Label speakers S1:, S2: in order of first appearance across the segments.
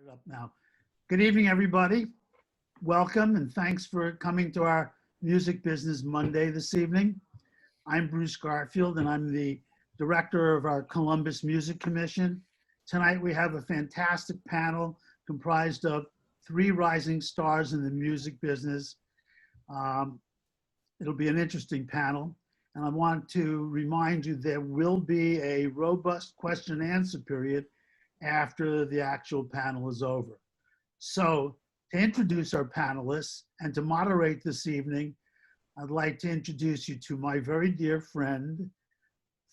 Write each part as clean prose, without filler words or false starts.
S1: it up now. Good evening, everybody. Welcome and thanks for coming to our Music Business Monday this evening. I'm Bruce Garfield and I'm the director of our Columbus Music Commission. Tonight we have a fantastic panel comprised of three rising stars in the music business. It'll be an interesting panel. And I want to remind you there will be a robust question and answer period after the actual panel is over. So to introduce our panelists and to moderate this evening, I'd like to introduce you to my very dear friend,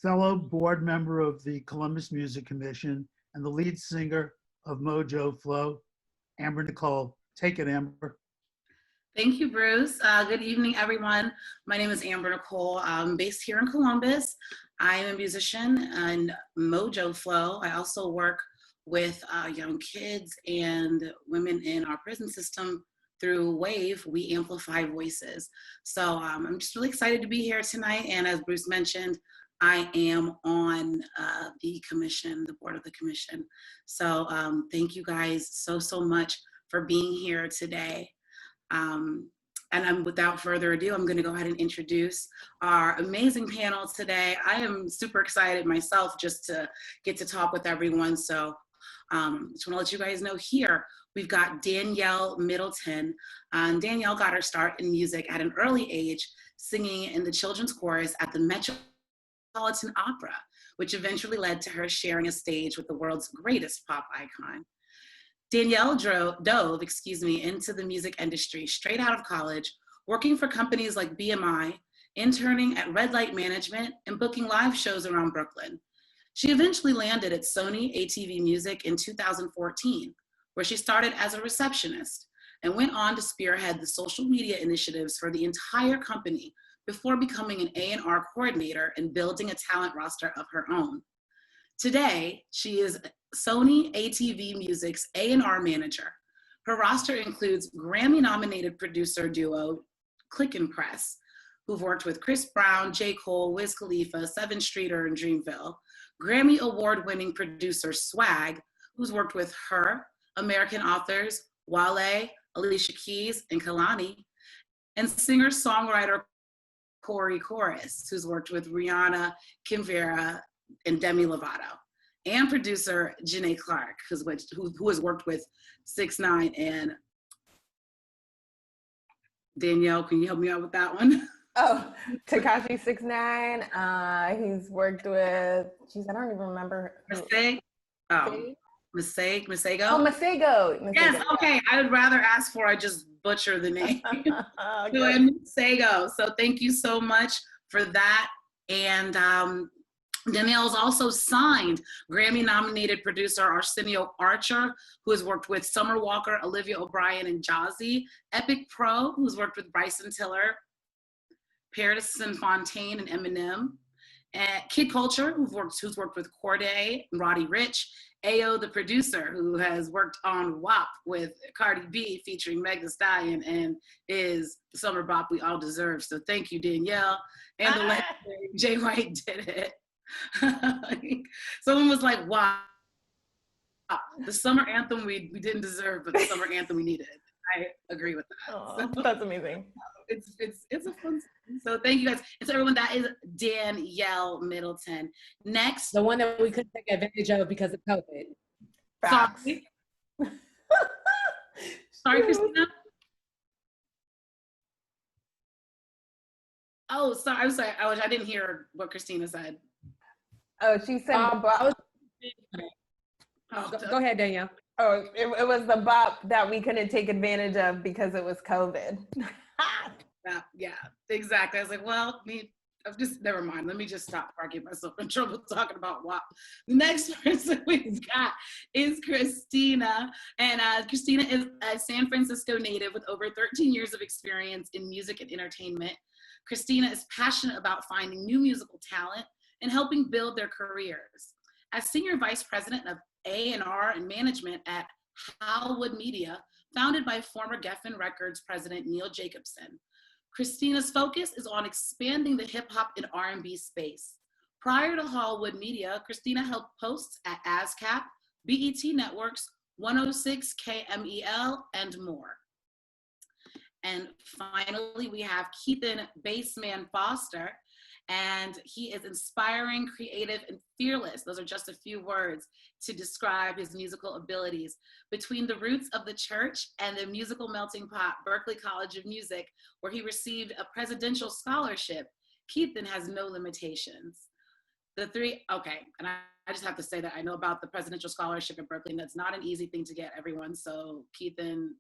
S1: fellow board member of the Columbus Music Commission and the lead singer of Mojo Flow, Amber Knicole. Take it, Amber.
S2: Thank you, Bruce. Good evening, everyone. My name is Amber Knicole. I'm based here in Columbus. I am a musician and Mojo Flow. I also work with young kids and women in our prison system through WAVE. We amplify voices. So I'm just really excited to be here tonight. And as Bruce mentioned, I am on the commission, the board of the commission. So thank you guys so much for being here today. And without further ado, I'm going to go ahead and introduce our amazing panel today. I am super excited myself just to get to talk with everyone. So just want to let you guys know here, we've got Danielle Middleton. Danielle got her start in music at an early age, singing in the children's chorus at the Metropolitan Opera, which eventually led to her sharing a stage with the world's greatest pop icon. Danielle dove into the music industry straight out of college, working for companies like BMI, interning at Red Light Management, and booking live shows around Brooklyn. She eventually landed at Sony ATV Music in 2014, where she started as a receptionist and went on to spearhead the social media initiatives for the entire company before becoming an A&R coordinator and building a talent roster of her own. Today, she is Sony ATV Music's A&R manager. Her roster includes Grammy-nominated producer duo Click and Press, who've worked with Chris Brown, J. Cole, Wiz Khalifa, Seven Streeter, and Dreamville. Grammy Award-winning producer Swag, who's worked with H.E.R, American authors Wale, Alicia Keys, and Kalani. And singer-songwriter Corey Chorus, who's worked with Rihanna, Kim Vera, and Demi Lovato. And producer Janae Clark, who has worked with 6ix9ine and Danielle, can you help me out with that one?
S3: Oh, Tekashi 6ix9ine. He's worked with, geez, I don't even remember.
S2: Masego? Oh, Masego?
S3: Oh, Masego.
S2: Yes, okay. I would rather ask for I just butcher the name.
S3: Okay.
S2: Masego. So thank you so much for that. And Danielle's also signed Grammy-nominated producer Arsenio Archer, who has worked with Summer Walker, Olivia O'Brien, and Jazzy. Epic Pro, who's worked with Bryson Tiller, Paris and Fontaine, and Eminem. And Kid Culture, who's worked with Corday and Roddy Ricch. Ayo, the producer, who has worked on WAP with Cardi B featuring Meg Thee Stallion and is the summer bop we all deserve. So thank you, Danielle. And the legendary Jay White did it. Someone was like, wow, the summer anthem we didn't deserve, but the summer anthem we needed. I agree with that.
S3: Oh, so, that's amazing.
S2: It's a fun song. So thank you guys. And so everyone, that is Danielle Middleton. Next.
S4: The one that we couldn't take advantage of because of COVID.
S2: Sorry. Sorry, Cristina. Oh, sorry. I'm sorry. I didn't hear what Cristina said.
S3: Oh, she said the bop.
S4: Go ahead, Danielle.
S3: Oh, it was the bop that we couldn't take advantage of because it was COVID.
S2: Yeah, exactly. I was like, well, never mind. Let me just stop before I get myself in trouble talking about WAP. The next person we've got is Cristina. And Cristina is a San Francisco native with over 13 years of experience in music and entertainment. Cristina is passionate about finding new musical talent and helping build their careers. As Senior Vice President of A&R and Management at Howwood Media, founded by former Geffen Records President Neil Jacobson, Cristina's focus is on expanding the hip-hop and R&B space. Prior to Howwood Media, Cristina held posts at ASCAP, BET Networks, 106 KMEL, and more. And finally, we have Keithen Bassman Foster, and he is inspiring, creative, and fearless. Those are just a few words to describe his musical abilities. Between the roots of the church and the musical melting pot, Berklee College of Music, where he received a presidential scholarship, Keithen has no limitations. Okay, and I just have to say that I know about the presidential scholarship at Berklee, and that's not an easy thing to get, everyone. So Keithen,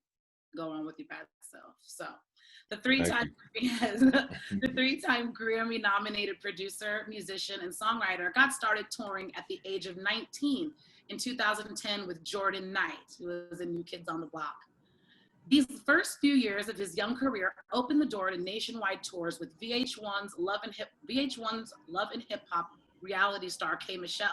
S2: go on with your bad self. So the three-time Grammy-nominated producer, musician, and songwriter got started touring at the age of 19 in 2010 with Jordan Knight, who was in New Kids on the Block. These first few years of his young career opened the door to nationwide tours with VH1's Love and Hip Hop reality star K. Michelle.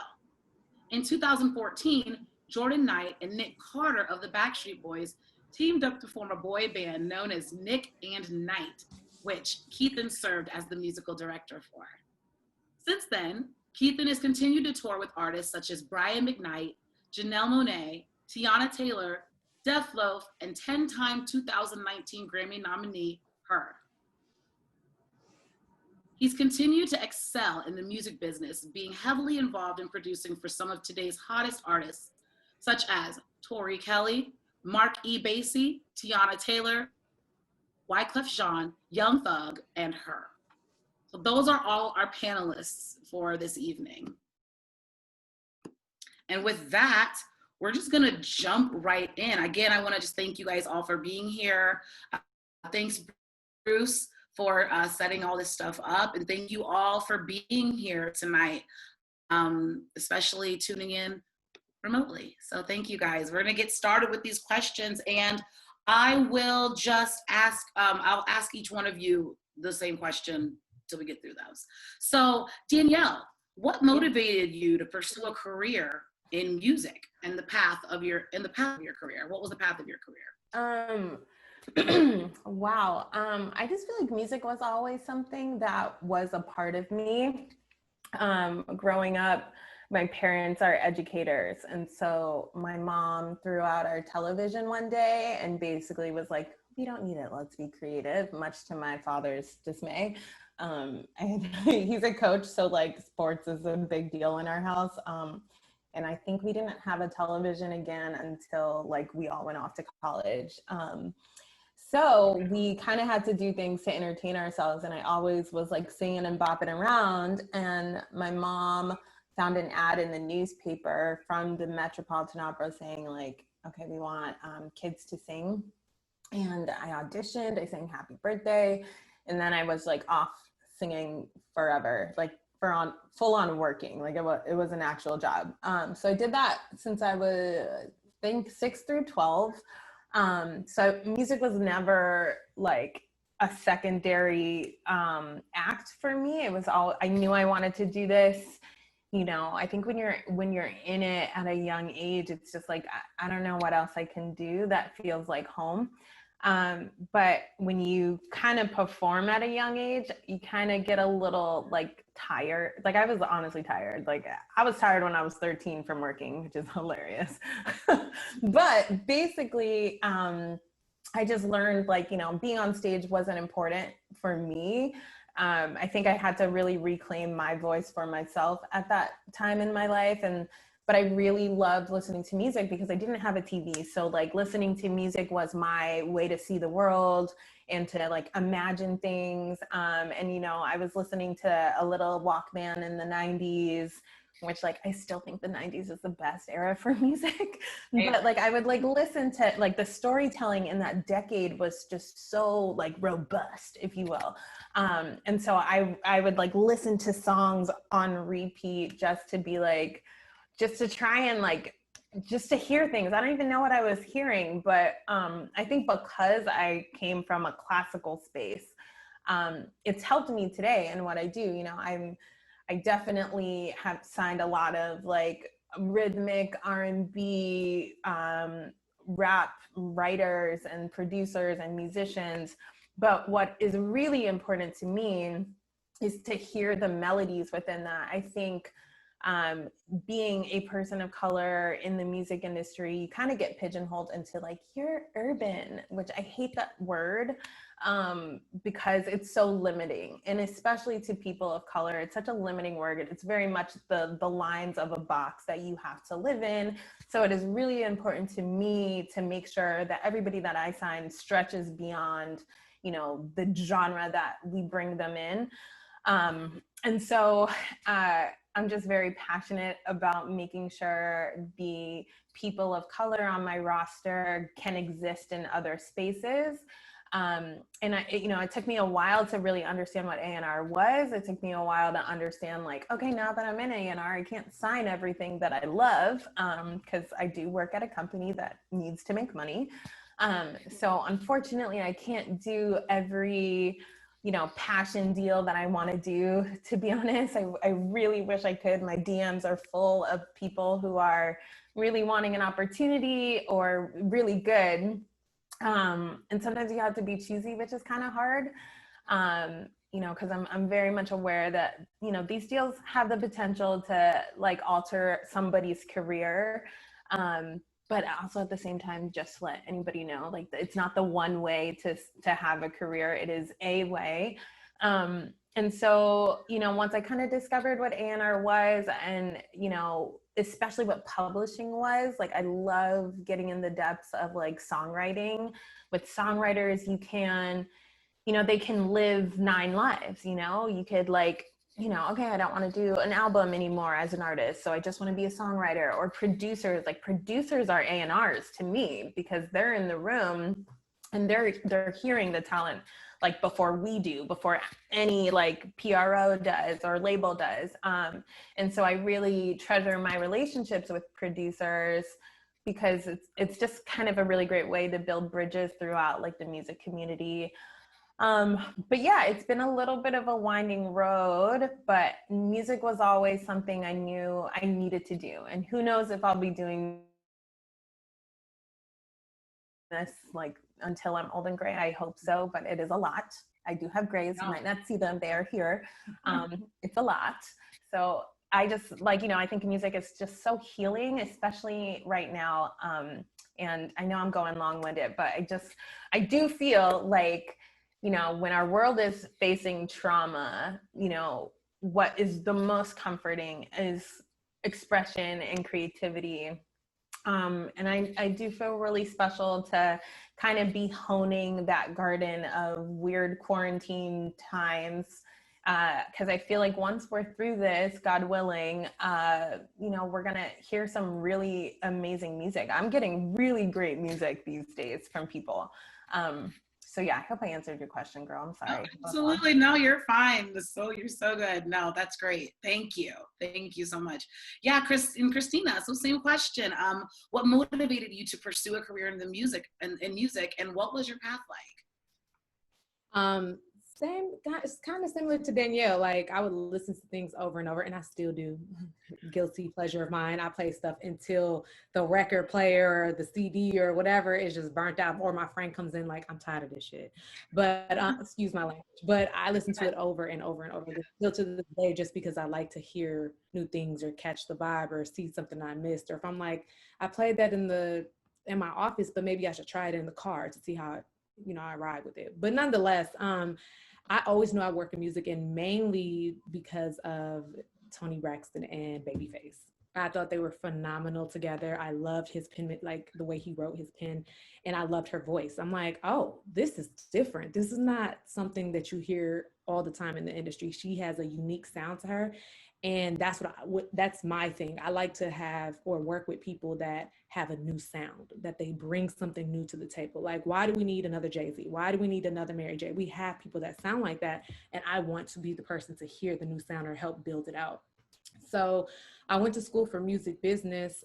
S2: In 2014, Jordan Knight and Nick Carter of the Backstreet Boys teamed up to form a boy band known as Nick and Knight, which Keithen served as the musical director for. Since then, Keithen has continued to tour with artists such as Brian McKnight, Janelle Monáe, Tiana Taylor, Def Loaf, and 10-time 2019 Grammy nominee H.E.R. He's continued to excel in the music business, being heavily involved in producing for some of today's hottest artists, such as Tori Kelly, Mark E. Basie, Tiana Taylor, Wyclef Jean, Young Thug, and H.E.R. So those are all our panelists for this evening. And with that, we're just gonna jump right in. Again, I wanna just thank you guys all for being here. Thanks, Bruce, for setting all this stuff up. And thank you all for being here tonight, especially tuning in remotely. So thank you guys. We're gonna get started with these questions, and I will just ask, I'll ask each one of you the same question till we get through those. So Danielle, what motivated you to pursue a career in music and the path of your career? What was the path of your career?
S3: Wow. I just feel like music was always something that was a part of me. Growing up, my parents are educators. And so my mom threw out our television one day and basically was like, we don't need it, let's be creative, much to my father's dismay. And he's a coach, so like sports is a big deal in our house. And I think we didn't have a television again until like we all went off to college. So we kind of had to do things to entertain ourselves. And I always was like singing and bopping around. And my mom found an ad in the newspaper from the Metropolitan Opera saying like, okay, we want kids to sing. And I auditioned, I sang Happy Birthday. And then I was like off singing forever, like full on working, like it was an actual job. So I did that since I was, I think 6 through 12. So music was never like a secondary act for me. It was all, I knew I wanted to do this. You know, I think when you're in it at a young age, it's just like, I don't know what else I can do that feels like home. But when you kind of perform at a young age, you kind of get a little like tired. Like I was honestly tired. Like I was tired when I was 13 from working, which is hilarious. But basically, I just learned like, you know, being on stage wasn't important for me. I think I had to really reclaim my voice for myself at that time in my life. But I really loved listening to music because I didn't have a TV. So like listening to music was my way to see the world and to like imagine things. And, you know, I was listening to a little Walkman in the 90s, which like, I still think the 90s is the best era for music. But like, I would like listen to like the storytelling in that decade was just so like robust, if you will. And so I would like listen to songs on repeat just to be like, just to try and like, just to hear things. I don't even know what I was hearing, but I think because I came from a classical space, it's helped me today in what I do. You know, I definitely have signed a lot of like rhythmic R&B, rap writers and producers and musicians. But what is really important to me is to hear the melodies within that. I think being a person of color in the music industry, you kind of get pigeonholed into like, you're urban, which I hate that word, because it's so limiting. And especially to people of color, it's such a limiting word. It's very much the lines of a box that you have to live in. So it is really important to me to make sure that everybody that I sign stretches beyond, you know, the genre that we bring them in. And so I'm just very passionate about making sure the people of color on my roster can exist in other spaces. And it took me a while to really understand what A&R was. It took me a while to understand, like, okay, now that I'm in A&R, I can't sign everything that I love, because I do work at a company that needs to make money. So unfortunately, I can't do every, you know, passion deal that I want to do, to be honest. I really wish I could. My DMs are full of people who are really wanting an opportunity or really good. And sometimes you have to be choosy, which is kind of hard, because I'm very much aware that, you know, these deals have the potential to like alter somebody's career. But also at the same time, just let anybody know, like, it's not the one way to have a career. It is a way. And so, you know, once I kind of discovered what A&R was, and, you know, especially what publishing was, like, I love getting in the depths of like songwriting. With songwriters, you can, you know, they can live 9 lives, you know, you could like, you know, okay, I don't want to do an album anymore as an artist, so I just want to be a songwriter. Or producers, like producers are A&Rs to me, because they're in the room and they're hearing the talent like before we do, before any like PRO does or label does. And so I really treasure my relationships with producers, because it's just kind of a really great way to build bridges throughout like the music community. But yeah, it's been a little bit of a winding road, but music was always something I knew I needed to do. And who knows if I'll be doing this like until I'm old and gray. I hope so, but it is a lot. I do have grays. You might not see them. They are here. It's a lot. So I just like, you know, I think music is just so healing, especially right now. And I know I'm going long-winded, but I do feel like, you know, when our world is facing trauma, you know, what is the most comforting is expression and creativity. And I do feel really special to kind of be honing that garden of weird quarantine times, because I feel like once we're through this, God willing, you know, we're gonna hear some really amazing music. I'm getting really great music these days from people. So yeah, I hope I answered your question, girl. I'm sorry.
S2: Absolutely. No, you're fine. You're so good. No, that's great. Thank you. Thank you so much. Yeah, Chris and Cristina, so same question. What motivated you to pursue a career in the music and what was your path like?
S4: Same, it's kind of similar to Danielle. Like, I would listen to things over and over, and I still do. Guilty pleasure of mine. I play stuff until the record player or the CD or whatever is just burnt out, or my friend comes in like, I'm tired of this shit. But excuse my language. But I listen to it over and over and over, still to this day, just because I like to hear new things or catch the vibe or see something I missed. Or if I'm like, I played that in my office, but maybe I should try it in the car to see how, you know, I ride with it. But nonetheless, I always knew I worked in music, and mainly because of Tony Braxton and Babyface. I thought they were phenomenal together. I loved his pen, like the way he wrote his pen, and I loved her voice. I'm like, oh, this is different. This is not something that you hear all the time in the industry. She has a unique sound to her. And that's that's my thing. I like to have or work with people that have a new sound, that they bring something new to the table. Like, why do we need another Jay-Z? Why do we need another Mary J? We have people that sound like that. And I want to be the person to hear the new sound or help build it out. So I went to school for music business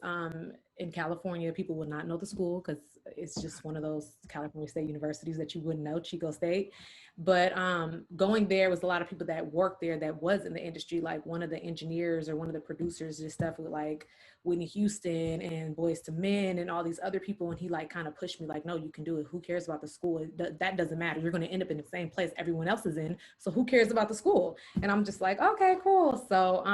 S4: in California. People would not know the school because it's just one of those California State universities that you wouldn't know, Chico State. But going there was a lot of people that worked there that was in the industry, like one of the engineers or one of the producers did stuff with like Whitney Houston and Boyz II Men and all these other people. And he like kind of pushed me like, no, you can do it. Who cares about the school? That doesn't matter. You're going to end up in the same place everyone else is in. So who cares about the school? And I'm just like, okay, cool. So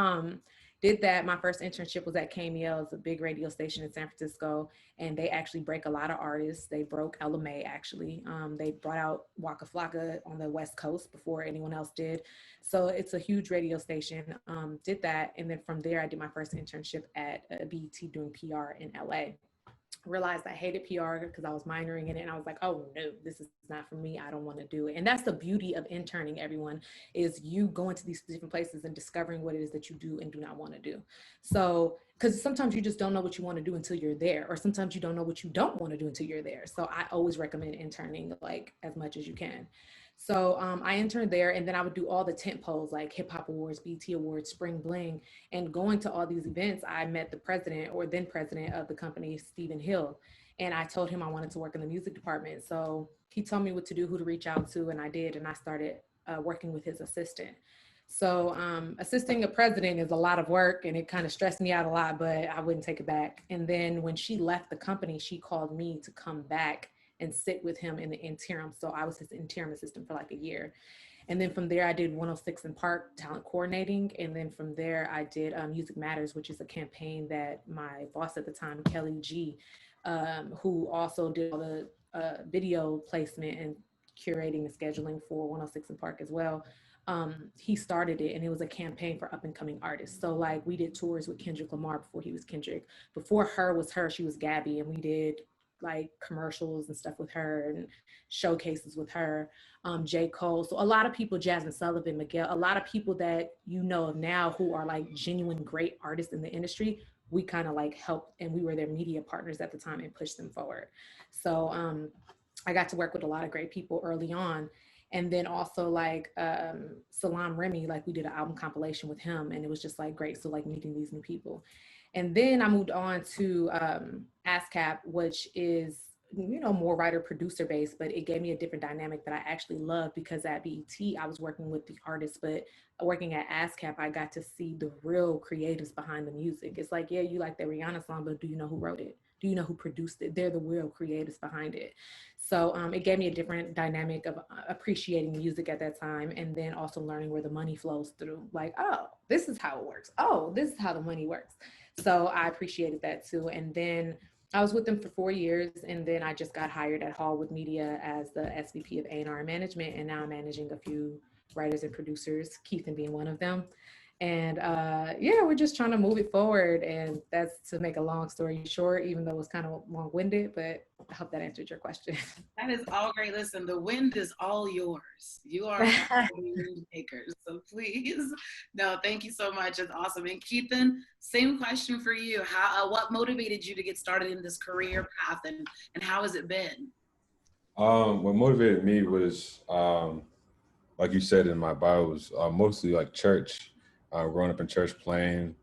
S4: did that. My first internship was at KMEL. It's a big radio station in San Francisco, and they actually break a lot of artists. They broke Ella May, actually. They brought out Waka Flocka on the West Coast before anyone else did. So it's a huge radio station. Did that, and then from there, I did my first internship at BET doing PR in LA. Realized I hated PR because I was minoring in it, and I was like, oh no, this is not for me. I don't want to do it. And that's the beauty of interning, everyone, is you going to these different places and discovering what it is that you do and do not want to do. So, because sometimes you just don't know what you want to do until you're there, or sometimes you don't know what you don't want to do until you're there. So I always recommend interning like as much as you can. So I interned there, and then I would do all the tent poles like Hip Hop Awards, BT Awards, Spring Bling, and going to all these events, I met the president or then president of the company, Stephen Hill, and I told him I wanted to work in the music department. So he told me what to do, who to reach out to, and I did, and I started working with his assistant. So assisting a president is a lot of work, and it kind of stressed me out a lot, but I wouldn't take it back. And then when she left the company, she called me to come back and sit with him in the interim. So I was his interim assistant for like a year. And then from there, I did 106 in Park talent coordinating. And then from there, I did Music Matters, which is a campaign that my boss at the time, Kelly G, who also did all the video placement and curating and scheduling for 106 in Park as well. He started it, and it was a campaign for up and coming artists. So like we did tours with Kendrick Lamar before he was Kendrick. Before H.E.R was H.E.R, she was Gabby, and we did like commercials and stuff with her and showcases with her, J. Cole. So a lot of people, Jasmine Sullivan, Miguel, a lot of people that you know of now who are like genuine great artists in the industry, we kind of like helped, and we were their media partners at the time and pushed them forward. So I got to work with a lot of great people early on. And then also like Salam Remy, like we did an album compilation with him, and it was just like great. So like meeting these new people. And then I moved on to ASCAP, which is, you know, more writer producer based, but it gave me a different dynamic that I actually love, because at BET, I was working with the artists, but working at ASCAP, I got to see the real creatives behind the music. It's like, yeah, you like the Rihanna song, but do you know who wrote it? Do you know who produced it? They're the real creatives behind it. So it gave me a different dynamic of appreciating music at that time, and then also learning where the money flows through. Like, oh, this is how it works. Oh, this is how the money works. So I appreciated that too. And then I was with them for 4 years, and then I just got hired at Hallwood Media as the SVP of A&R management, and now I'm managing a few writers and producers, Keithen being one of them. And yeah, we're just trying to move it forward, and that's to make a long story short, even though it's kind of long-winded, but I hope that answered your question.
S2: That is all great. Listen, the wind is all yours. You are the wind makers, so please. No, thank you so much. It's awesome. And Keithen, same question for you. How, what motivated you to get started in this career path, and how has it been?
S5: What motivated me was, like you said in my bio, was mostly like church. Growing up in church playing,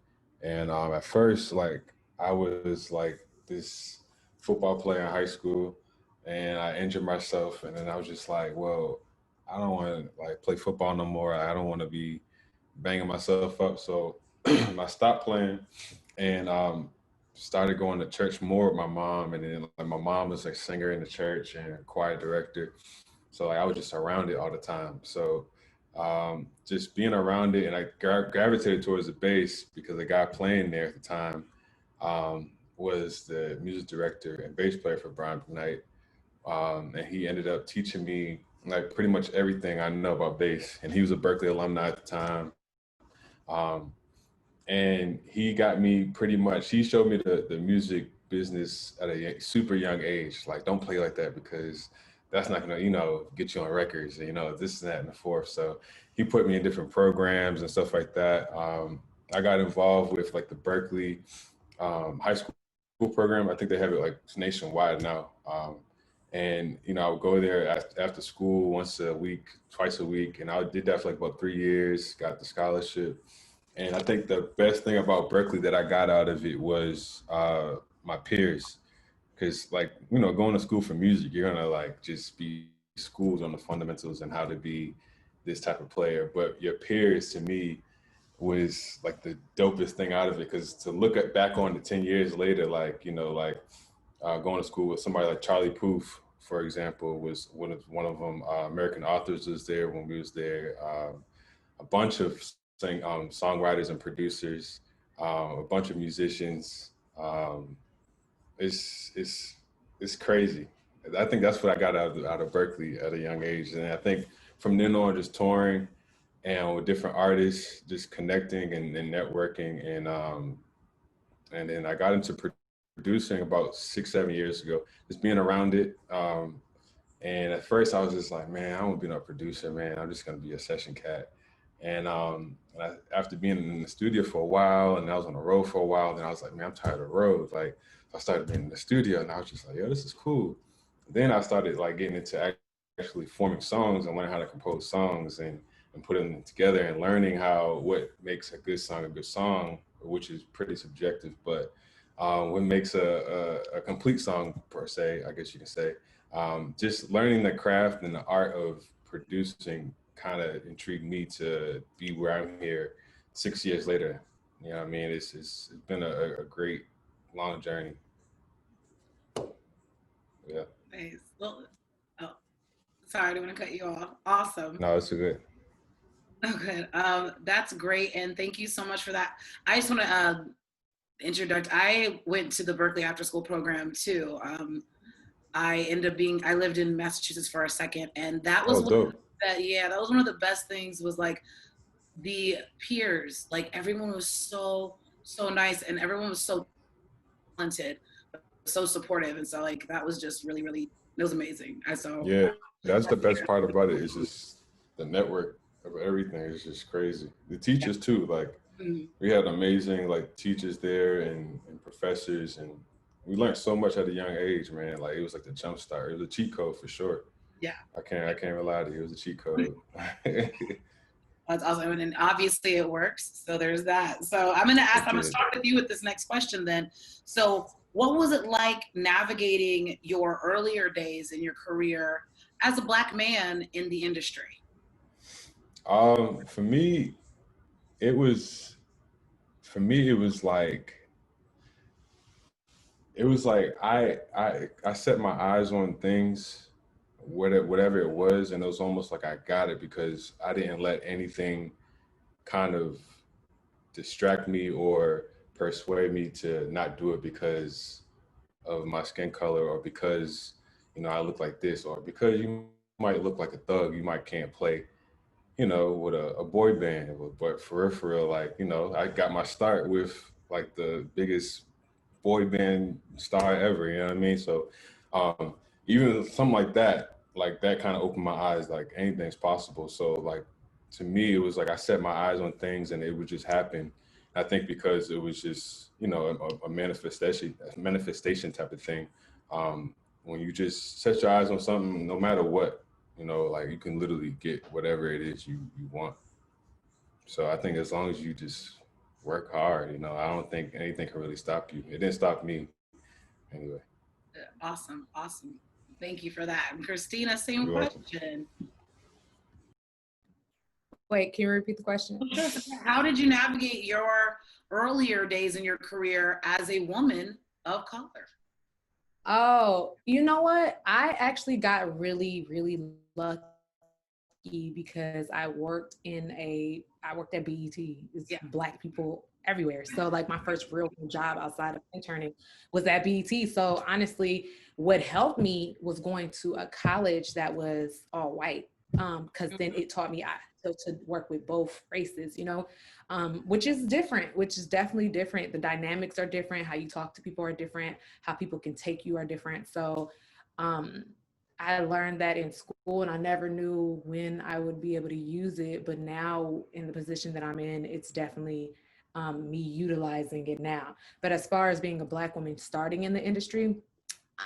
S5: and at first, like I was like this football player in high school, and I injured myself, and then I was just like, well, I don't want to like play football no more. I don't want to be banging myself up. So I stopped playing, and started going to church more with my mom, and then like my mom was a singer in the church and choir director, so like I was just around it all the time. So just being around it, and I gravitated towards the bass because the guy playing there at the time was the music director and bass player for Brian McKnight, and he ended up teaching me like pretty much everything I know about bass. And he was a Berkeley alumni at the time, and he got me pretty much. He showed me the music business at a super young age. Like, don't play like that because that's not gonna, you know, get you on records, you know, this and that and the fourth. So he put me in different programs and stuff like that. I got involved with like the Berkeley high school program. I think they have it like nationwide now. And, you know, I would go there after school once a week, twice a week. And I did that for like about 3 years, got the scholarship. And I think the best thing about Berkeley that I got out of it was my peers. Because, like, you know, going to school for music, you're gonna like just be schooled on the fundamentals and how to be this type of player. But your peers, to me, was like the dopest thing out of it. Because to look back on the 10 years later, like, you know, like going to school with somebody like Charlie Puth, for example, was one of them. American Authors was there when we was there. A bunch of songwriters and producers. a bunch of musicians. It's crazy. I think that's what I got out of Berkeley at a young age, and I think from then on, just touring and with different artists, just connecting and networking, and then I got into producing about 6-7 years ago, just being around it. And at first I was just like, man, I don't want to be no producer, man. I'm just gonna be a session cat. And after being in the studio for a while, and I was on the road for a while, then I was like, man, I'm tired of the road. Like, I started being in the studio, and I was just like, yo, this is cool. Then I started like getting into actually forming songs and learning how to compose songs and putting them together and learning what makes a good song, which is pretty subjective, but what makes a complete song per se, I guess you can say. Just learning the craft and the art of producing kind of intrigued me to be where I'm here 6 years later. You know what I mean? It's been a great long journey. Yeah.
S2: Nice. Well, oh, sorry, I didn't want to cut you off. Awesome.
S5: No, it's good.
S2: Okay, that's great, and thank you so much for that. I just want to I went to the Berkeley After School program too. I lived in Massachusetts for a second, and that was
S5: dope.
S2: that was one of the best things. Was like the peers, like everyone was so nice, and everyone was so talented, so supportive, and so like that was just really it was amazing.
S5: Yeah, that's the best part about it. Is just the network of everything is just crazy. The teachers too, like we had amazing like teachers there and professors, and we learned so much at a young age, man. Like it was like the jump start. It was a cheat code for sure.
S2: Yeah.
S5: I can't lie to you. It was a cheat code.
S2: That's awesome, and obviously it works. So there's that. So I'm gonna start with you with this next question then. So what was it like navigating your earlier days in your career as a Black man in the industry?
S5: For me, it was like I set my eyes on things, whatever it was, and it was almost like I got it because I didn't let anything kind of distract me or persuade me to not do it because of my skin color, or because I look like this, or because you might look like a thug, you might can't play with a boy band. But for real, like, I got my start with like the biggest boy band star ever, you know what I mean? So even something like that kind of opened my eyes, like anything's possible. So like, to me, it was like I set my eyes on things and it would just happen. I think because it was just, a manifestation type of thing. When you just set your eyes on something, no matter what, like you can literally get whatever it is you want. So I think as long as you just work hard, I don't think anything can really stop you. It didn't stop me anyway.
S2: Awesome. Thank you for that. And Cristina, same
S5: You're welcome.
S2: question.
S4: Wait, can you repeat the question?
S2: How did you navigate your earlier days in your career as a woman of color?
S4: Oh, you know what? I actually got really lucky because I worked at BET. It's Black people everywhere. So like my first real job outside of interning was at BET. So honestly, what helped me was going to a college that was all white. Because then it taught me to work with both races, which is definitely different. The dynamics are different. How you talk to people are different. How people can take you are different. So I learned that in school, and I never knew when I would be able to use it. But now in the position that I'm in, it's definitely me utilizing it now. But as far as being a Black woman starting in the industry,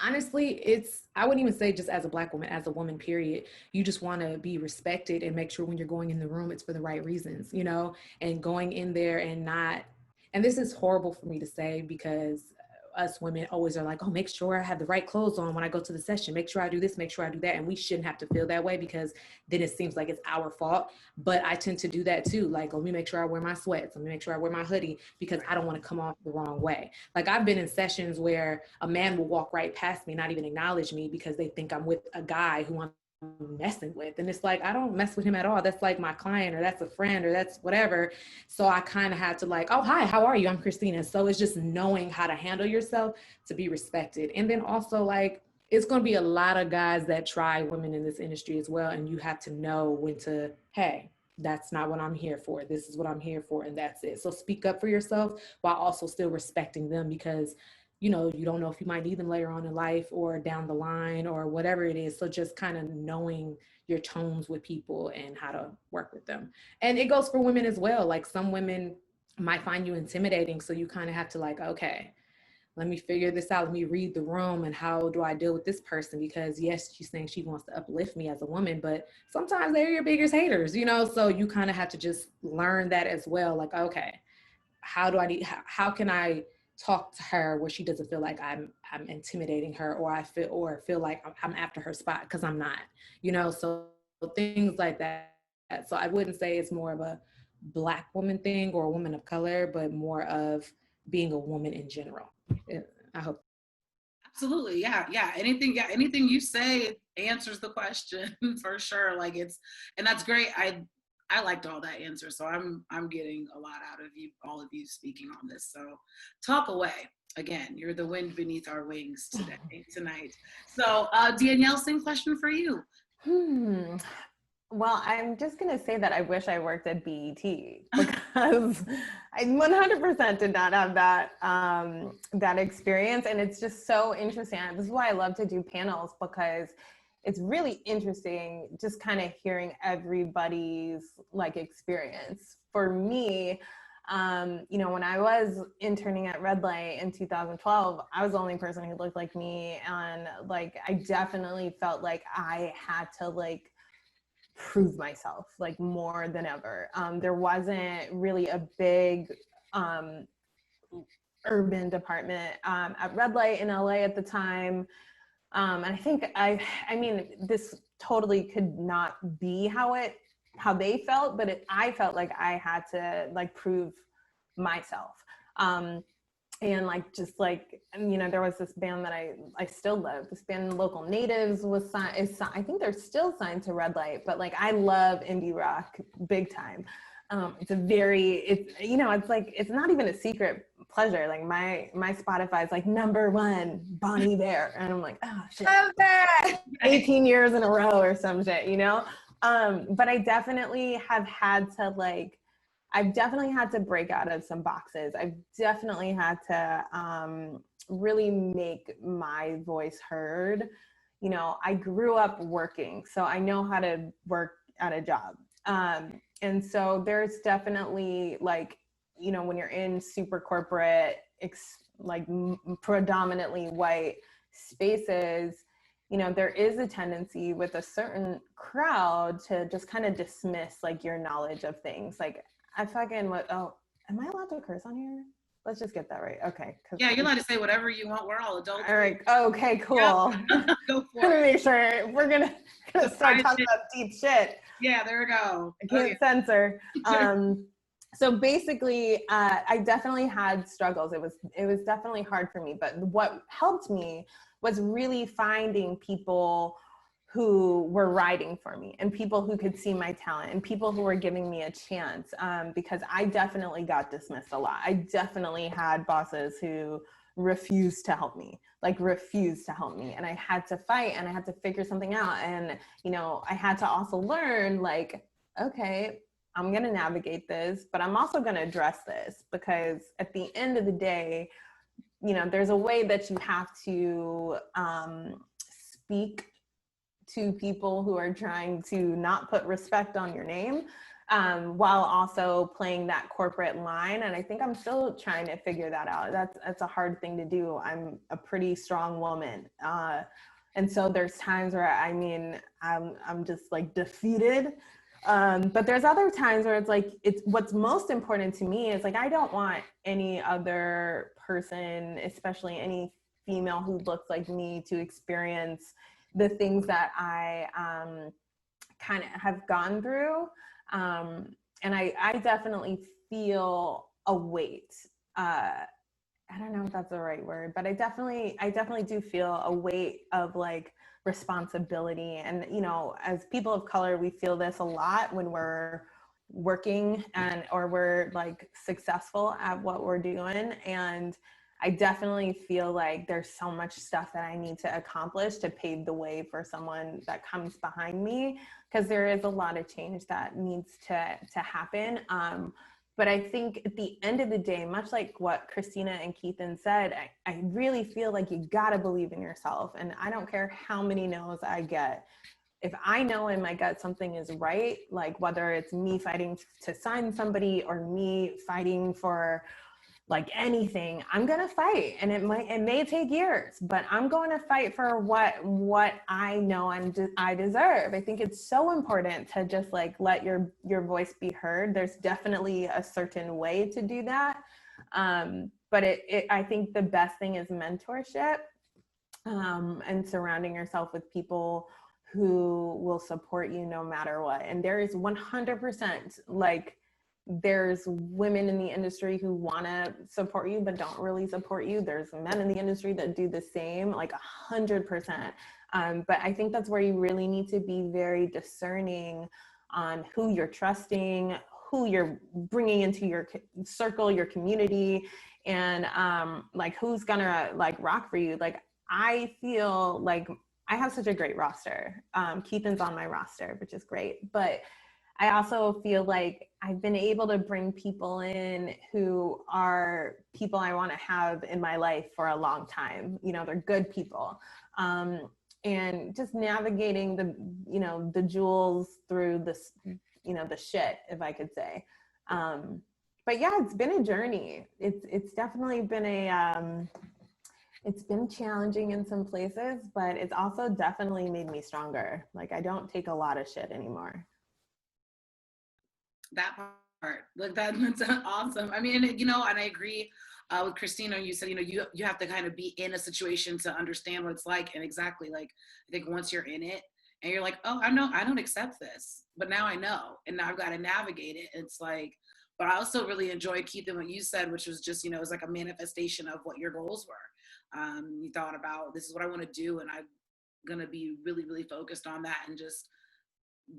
S4: honestly, I wouldn't even say just as a Black woman, as a woman, period. You just want to be respected and make sure when you're going in the room, it's for the right reasons, and going in there and this is horrible for me to say because us women always are like, oh, make sure I have the right clothes on when I go to the session. Make sure I do this, make sure I do that. And we shouldn't have to feel that way because then it seems like it's our fault. But I tend to do that too. Like, let me make sure I wear my sweats. Let me make sure I wear my hoodie because I don't want to come off the wrong way. Like I've been in sessions where a man will walk right past me, not even acknowledge me because they think I'm with a guy who wants messing with. And it's like, I don't mess with him at all. That's like my client, or that's a friend, or that's whatever. So I kind of had to like, oh, hi, how are you? I'm Cristina. So it's just knowing how to handle yourself to be respected. And then also like, it's going to be a lot of guys that try women in this industry as well. And you have to know when to, hey, that's not what I'm here for. This is what I'm here for. And that's it. So speak up for yourself while also still respecting them, because you know, you don't know if you might need them later on in life or down the line or whatever it is. So just kind of knowing your tones with people and how to work with them. And it goes for women as well. Like some women might find you intimidating. So you kind of have to like, okay, let me figure this out. Let me read the room, and how do I deal with this person? Because yes, she's saying she wants to uplift me as a woman, but sometimes they're your biggest haters, you know? So you kind of have to just learn that as well. Like, okay, how can I talk to her where she doesn't feel like I'm intimidating her, or I feel like I'm after her spot, because I'm not, you know? So things like that. So I wouldn't say it's more of a Black woman thing or a woman of color, but more of being a woman in general. I hope.
S2: Absolutely. Yeah. Anything you say answers the question for sure. Like and that's great. I liked all that answer. So I'm getting a lot out of you, all of you speaking on this. So talk away. Again, you're the wind beneath our wings tonight. So Danielle, same question for you.
S3: Well, I'm just going to say that I wish I worked at BET, because I 100% did not have that experience. And it's just so interesting. This is why I love to do panels, because it's really interesting just kind of hearing everybody's like experience. For me, you know, when I was interning at Red Light in 2012, I was the only person who looked like me. And like, I definitely felt like I had to like prove myself like more than ever. There wasn't really a big urban department at Red Light in LA at the time. And I think I mean, this totally could not be how they felt, but I felt like I had to like prove myself. And like, just like, you know, there was this band that I still love. This band, Local Natives, I think they're still signed to Red Light, but like, I love indie rock big time. You know, it's like, it's not even a secret pleasure. Like my Spotify is like #1 Bonnie Bear. And I'm like, oh shit, 18 years in a row or some shit, you know? But I definitely have had to like, I've definitely had to break out of some boxes. I've definitely had to really make my voice heard. You know, I grew up working, so I know how to work at a job. And so there's definitely like, you know, when you're in super corporate, like predominantly white spaces, you know, there is a tendency with a certain crowd to just kind of dismiss like your knowledge of things. Like, am I allowed to curse on here? Let's just get that right. Okay.
S2: Yeah, you're allowed to say whatever you want. We're all adults.
S3: All right. Okay, cool.
S2: Yep. Go for
S3: Gonna
S2: it.
S3: make sure we're gonna start talking about deep shit.
S2: Yeah, there we go.
S3: I can't censor. So basically, I definitely had struggles. It was definitely hard for me, but what helped me was really finding people who were writing for me, and people who could see my talent, and people who were giving me a chance, because I definitely got dismissed a lot. I definitely had bosses who refused to help me, and I had to fight, and I had to figure something out. And, you know, I had to also learn like, okay, I'm going to navigate this, but I'm also going to address this, because at the end of the day, you know, there's a way that you have to speak to people who are trying to not put respect on your name, while also playing that corporate line. And I think I'm still trying to figure that out. That's a hard thing to do. I'm a pretty strong woman. And so there's times where, I mean, I'm just like defeated. But there's other times where it's like, what's most important to me is like, I don't want any other person, especially any female who looks like me, to experience the things that I kind of have gone through. And I definitely feel a weight. I don't know if that's the right word, but I definitely do feel a weight of like responsibility. And, you know, as people of color, we feel this a lot when we're working or we're like successful at what we're doing. And I definitely feel like there's so much stuff that I need to accomplish to pave the way for someone that comes behind me, because there is a lot of change that needs to happen. But I think at the end of the day, much like what Cristina and Keithen said, I really feel like you gotta believe in yourself. And I don't care how many no's I get. If I know in my gut something is right, like whether it's me fighting to sign somebody or me fighting for like anything, I'm gonna fight. And it may take years, but I'm going to fight for what I know I deserve. I think it's so important to just like let your voice be heard. There's definitely a certain way to do that. But I think the best thing is mentorship, and surrounding yourself with people who will support you no matter what. And there is 100%, like, there's women in the industry who want to support you but don't really support you. There's men in the industry that do the same, like 100%. But I think that's where you really need to be very discerning on who you're trusting, who you're bringing into your circle, your community, and like who's gonna like rock for you. Like, I feel like I have such a great roster. Keithen's on my roster, which is great. But I also feel like I've been able to bring people in who are people I want to have in my life for a long time. You know, they're good people. And just navigating the jewels through this, the shit, if I could say. But yeah, it's been a journey. It's definitely been it's been challenging in some places, but it's also definitely made me stronger. Like, I don't take a lot of shit anymore.
S2: That part, like that's awesome. I mean, and I agree with Cristina. You said, you have to kind of be in a situation to understand what it's like. And exactly, like, I think once you're in it and you're like, oh, I don't accept this, but now I know, and now I've got to navigate it. It's like, but I also really enjoyed, Keithen, what you said, which was just, it was like a manifestation of what your goals were. You thought about, this is what I want to do, and I'm going to be really, really focused on that and just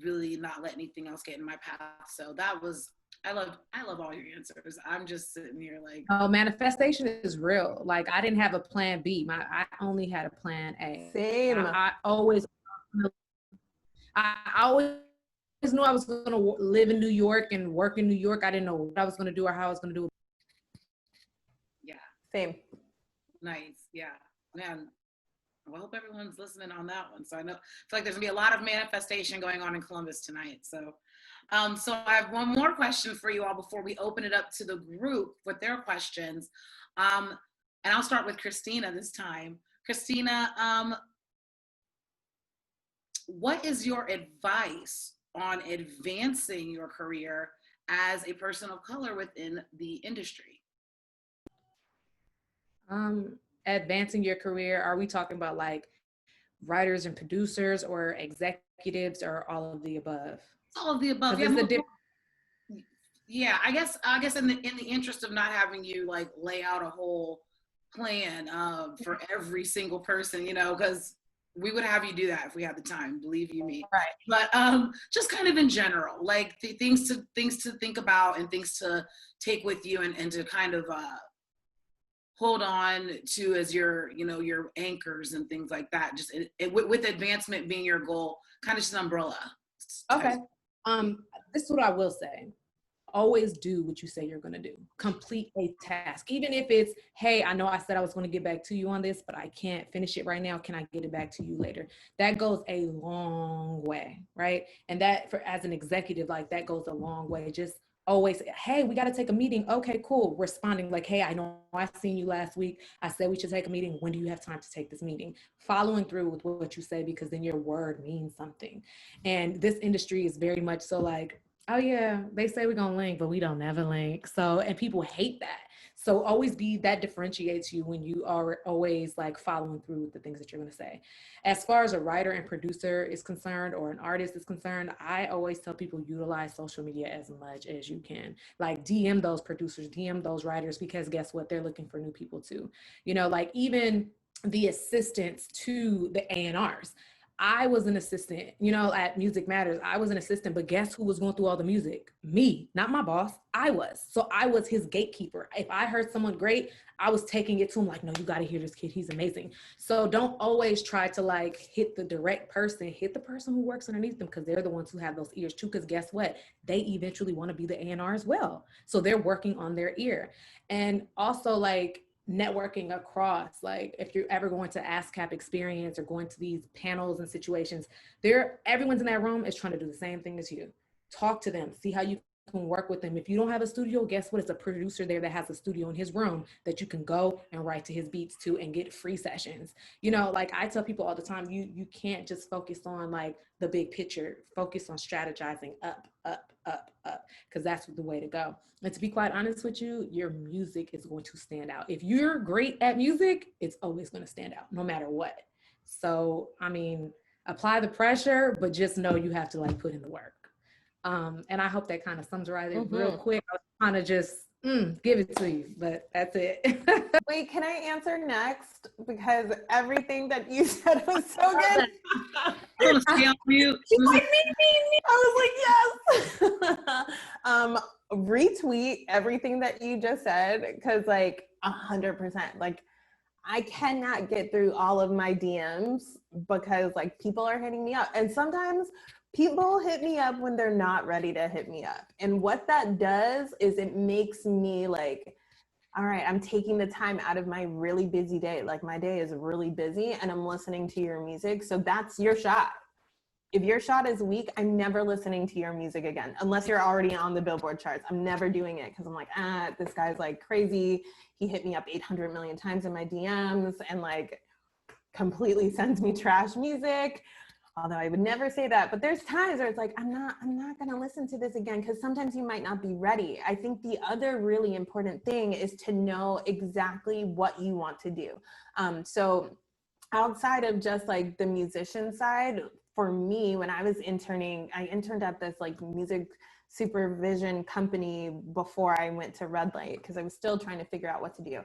S2: really not let anything else get in my path. So that was, I love all your answers. I'm just sitting here like,
S4: oh, manifestation is real. Like, I didn't have a plan B. I only had a plan A.
S3: Same.
S4: I always knew I was going to live in New York and work in New York. I didn't know what I was going to do or how I was going to do it.
S2: Yeah.
S3: Same.
S2: Nice. Yeah. Man, well, I hope everyone's listening on that one. So I feel like there's gonna be a lot of manifestation going on in Columbus tonight. So, so I have one more question for you all before we open it up to the group with their questions. And I'll start with Cristina this time. Cristina, what is your advice on advancing your career as a person of color within the industry?
S4: Advancing your career, are we talking about like writers and producers or executives or all of the above?
S2: All of the above. Yeah, I guess in the interest of not having you like lay out a whole plan for every single person, because we would have you do that if we had the time, believe you me.
S3: Right.
S2: But just kind of in general, like the things to think about and things to take with you and to kind of hold on to as your anchors and things like that. Just with advancement being your goal, kind of just an umbrella.
S4: Okay. This is what I will say. Always do what you say you're going to do. Complete a task. Even if it's, hey, I know I said I was going to get back to you on this, but I can't finish it right now. Can I get it back to you later? That goes a long way, right? And that, as an executive, like, that goes a long way. Just always, hey, we got to take a meeting. Okay, cool. Responding like, hey, I know I seen you last week. I said we should take a meeting. When do you have time to take this meeting? Following through with what you say, because then your word means something. And this industry is very much so like, oh yeah, they say we're gonna link, but we don't never link. So, and people hate that. So always that differentiates you when you are always like following through with the things that you're gonna say. As far as a writer and producer is concerned, or an artist is concerned, I always tell people utilize social media as much as you can. Like, DM those producers, DM those writers, because guess what? They're looking for new people too. Like, even the assistants to the A&Rs. I was an assistant, you know, at Music Matters. I was an assistant, but guess who was going through all the music? Me, not my boss. I was. So I was his gatekeeper. If I heard someone great, I was taking it to him like, no, you got to hear this kid. He's amazing. So don't always try to like hit the direct person, hit the person who works underneath them, because they're the ones who have those ears too. Because guess what? They eventually want to be the A&R as well. So they're working on their ear. And also like, networking across, like if you're ever going to ASCAP experience or going to these panels and situations, everyone's in that room is trying to do the same thing as you. Talk to them, see how you can work with them. If you don't have a studio, guess what? It's a producer there that has a studio in his room that you can go and write to his beats to and get free sessions. You know, like I tell people all the time, you can't just focus on like the big picture, focus on strategizing up, because that's the way to go. And to be quite honest with you, your music is going to stand out. If you're great at music, it's always going to stand out no matter what. So, I mean, apply the pressure, but just know you have to like put in the work. And I hope that kind of summarizes it real quick. I was trying to just give it to you, but that's it.
S3: Wait, can I answer next? Because everything that you said was so good.
S2: I'm gonna stay on mute.
S3: I was like, yes. Retweet everything that you just said, because like 100%, like I cannot get through all of my DMs because like people are hitting me up, and sometimes people hit me up when they're not ready to hit me up. And what that does is it makes me like, all right, I'm taking the time out of my really busy day. Like my day is really busy and I'm listening to your music. So that's your shot. If your shot is weak, I'm never listening to your music again, unless you're already on the Billboard charts. I'm never doing it because I'm like, this guy's like crazy. He hit me up 800 million times in my DMs and like completely sends me trash music. Although I would never say that, but there's times where it's like, I'm not gonna listen to this again, because sometimes you might not be ready. I think the other really important thing is to know exactly what you want to do. So outside of just like the musician side, for me, when I was interning, I interned at this like music supervision company before I went to Red Light, because I was still trying to figure out what to do.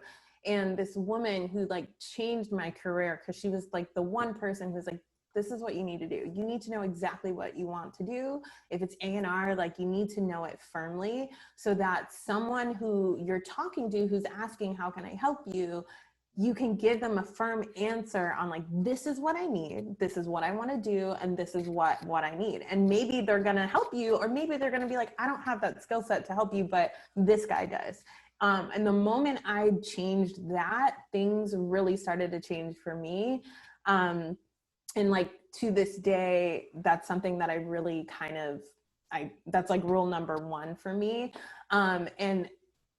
S3: And this woman who like changed my career, because she was like the one person who's like, this is what you need to do. You need to know exactly what you want to do. If it's A&R, like you need to know it firmly so that someone who you're talking to who's asking, how can I help you? You can give them a firm answer on like, this is what I need, this is what I want to do, and this is what I need. And maybe they're going to help you, or maybe they're going to be like, I don't have that skill set to help you, but this guy does. And the moment I changed that, things really started to change for me. And like to this day, that's something that I really that's like rule number one for me. And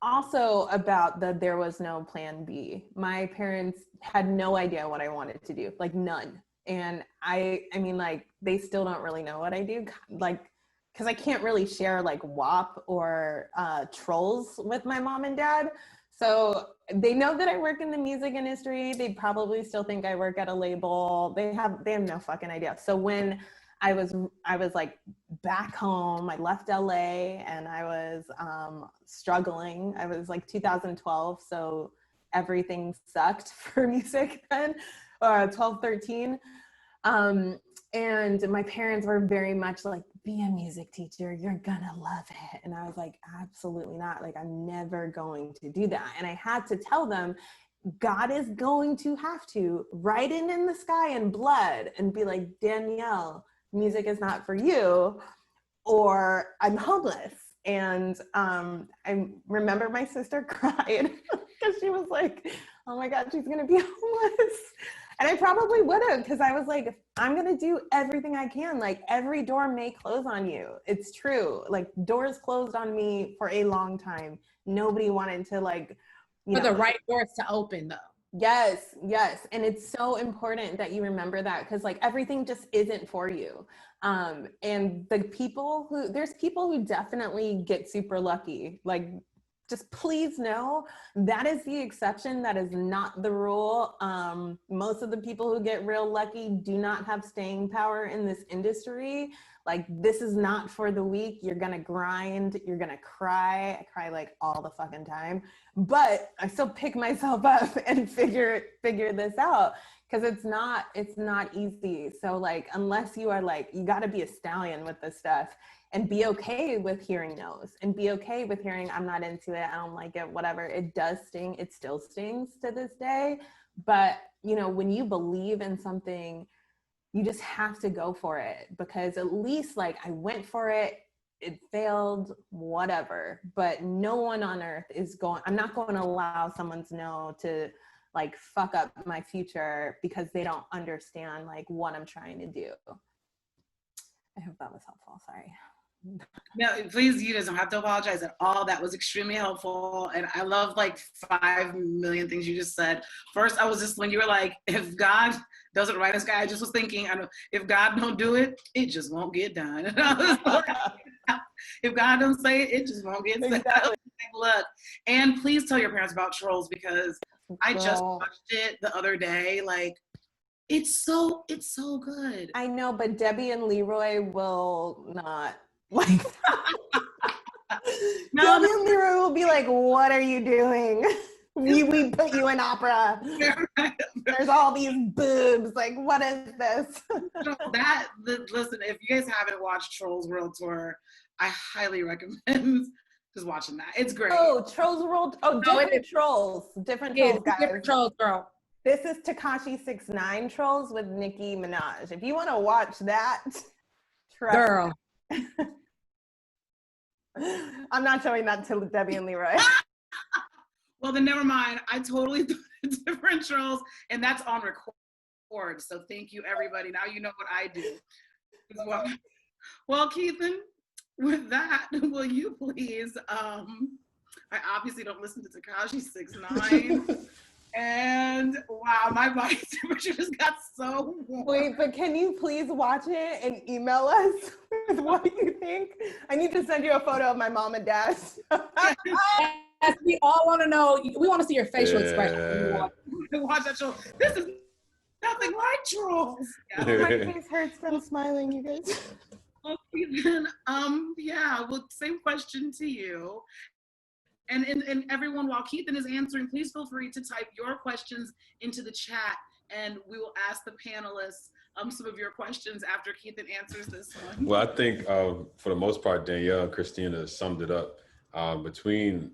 S3: also about there was no plan B. My parents had no idea what I wanted to do, like none. And I mean, like they still don't really know what I do, like, because I can't really share like WAP or trolls with my mom and dad. So they know that I work in the music industry. They probably still think I work at a label. They have no fucking idea. So when I was like back home, I left LA and I was struggling. I was like 2012. So everything sucked for music then, 12, 13. And my parents were very much like, be a music teacher, you're gonna love it. And I was like, absolutely not. Like, I'm never going to do that. And I had to tell them, God is going to have to write it in the sky in blood and be like, Danielle, music is not for you, or I'm homeless. And I remember my sister cried because she was like, oh my God, she's gonna be homeless. And I probably would have, because I was like, I'm going to do everything I can. Like, every door may close on you. It's true. Like, doors closed on me for a long time. Nobody wanted to, like,
S4: For the right doors to open, though.
S3: Yes, yes. And it's so important that you remember that, because, like, everything just isn't for you. And there's people who definitely get super lucky. Like, just please know that is the exception. That is not the rule. Most of the people who get real lucky do not have staying power in this industry. Like, this is not for the weak. You're gonna grind, you're gonna cry. I cry like all the fucking time, but I still pick myself up and figure this out, because it's not easy. So like, unless you are like, you gotta be a stallion with this stuff and be okay with hearing no's and be okay with hearing, I'm not into it, I don't like it, whatever. It does sting, it still stings to this day. But you know, when you believe in something, you just have to go for it, because at least like I went for it, it failed, whatever, but no one on earth is going, I'm not going to allow someone's no to like fuck up my future because they don't understand like what I'm trying to do. I hope that was helpful, sorry.
S2: No, please, you don't have to apologize at all. That was extremely helpful. And I love like 5 million things you just said. First, I was just, when you were like, if God doesn't write us, I just was thinking, I know, if God don't do it, it just won't get done. And I was like, if God don't say it, it just won't get done. Exactly. Look, and please tell your parents about Trolls, because I just watched it the other day. Like, it's so good.
S3: I know, but Debbie and Leroy will not. Like, no, Leroy will be like, what are you doing? We put you in opera. There's all these boobs. Like, what is this?
S2: Listen, if you guys haven't watched Trolls World Tour, I highly recommend just watching that. It's great.
S3: Oh, Trolls World. Oh, different Trolls. Different Trolls, guys.
S4: Different Trolls, girl.
S3: This is Tekashi 6ix9ine Trolls with Nicki Minaj. If you want to watch that,
S4: girl.
S3: I'm not showing that to Debbie and Leroy.
S2: Well, then never mind. I totally thought it's different Trolls, and that's on record. So thank you, everybody. Now you know what I do. Well, Keithen, with that, will you please? I obviously don't listen to Tekashi 6ix9ine. And wow, my body temperature just got so warm.
S3: Wait, but can you please watch it and email us with what you think? I need to send you a photo of my mom and dad.
S4: Yes, we all want to know. We want to see your facial expression.
S2: Watch that show. This is nothing like Trolls.
S3: Yeah. My face hurts from smiling, you guys.
S2: Okay, then, yeah, well, same question to you. And everyone, while Keithen is answering, please feel free to type your questions into the chat, and we will ask the panelists some of your questions after Keithen answers this one.
S5: Well, I think for the most part, Danielle and Cristina summed it up. Between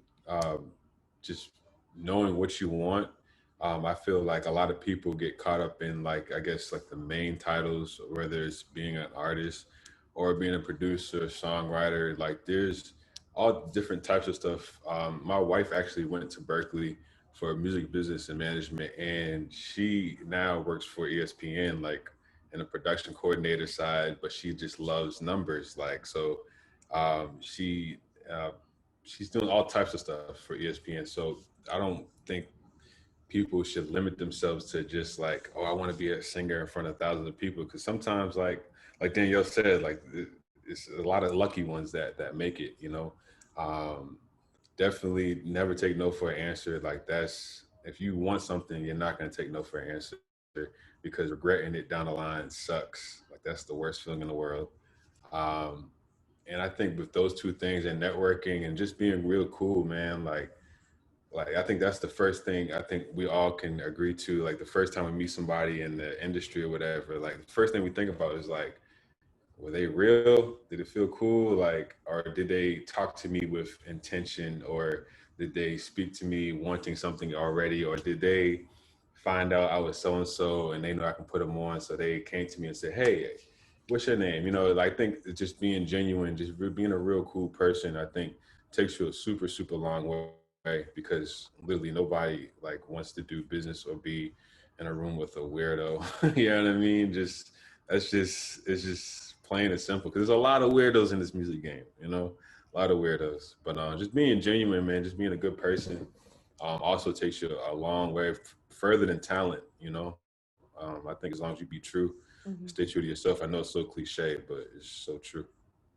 S5: just knowing what you want, I feel like a lot of people get caught up in, like, I guess, like the main titles, whether it's being an artist or being a producer, songwriter. Like, there's all different types of stuff. My wife actually went to Berkeley for music business and management, and she now works for ESPN, like in the production coordinator side, but she just loves numbers. Like, so she's doing all types of stuff for ESPN. So I don't think people should limit themselves to just like, oh, I want to be a singer in front of thousands of people. Because sometimes, like Danielle said, like it's a lot of lucky ones that make it, you know. Definitely never take no for an answer. Like, that's, if you want something, you're not going to take no for an answer, because regretting it down the line sucks. Like, that's the worst feeling in the world. And I think with those two things, and networking and just being real cool, man, like I think that's the first thing I think we all can agree to. Like, the first time we meet somebody in the industry or whatever, like the first thing we think about is like, were they real? Did it feel cool? Like, or did they talk to me with intention, or did they speak to me wanting something already? Or did they find out I was so-and-so and they know I can put them on, so they came to me and said, hey, what's your name? You know, I think just being genuine, just being a real cool person, I think takes you a super, super long way, because literally nobody like wants to do business or be in a room with a weirdo. You know what I mean? It's just plain and simple, because there's a lot of weirdos in this music game, you know, a lot of weirdos. But just being genuine, man, just being a good person also takes you a long way further than talent, you know. I think as long as you be true, stay true to yourself. I know it's so cliche, but it's so true.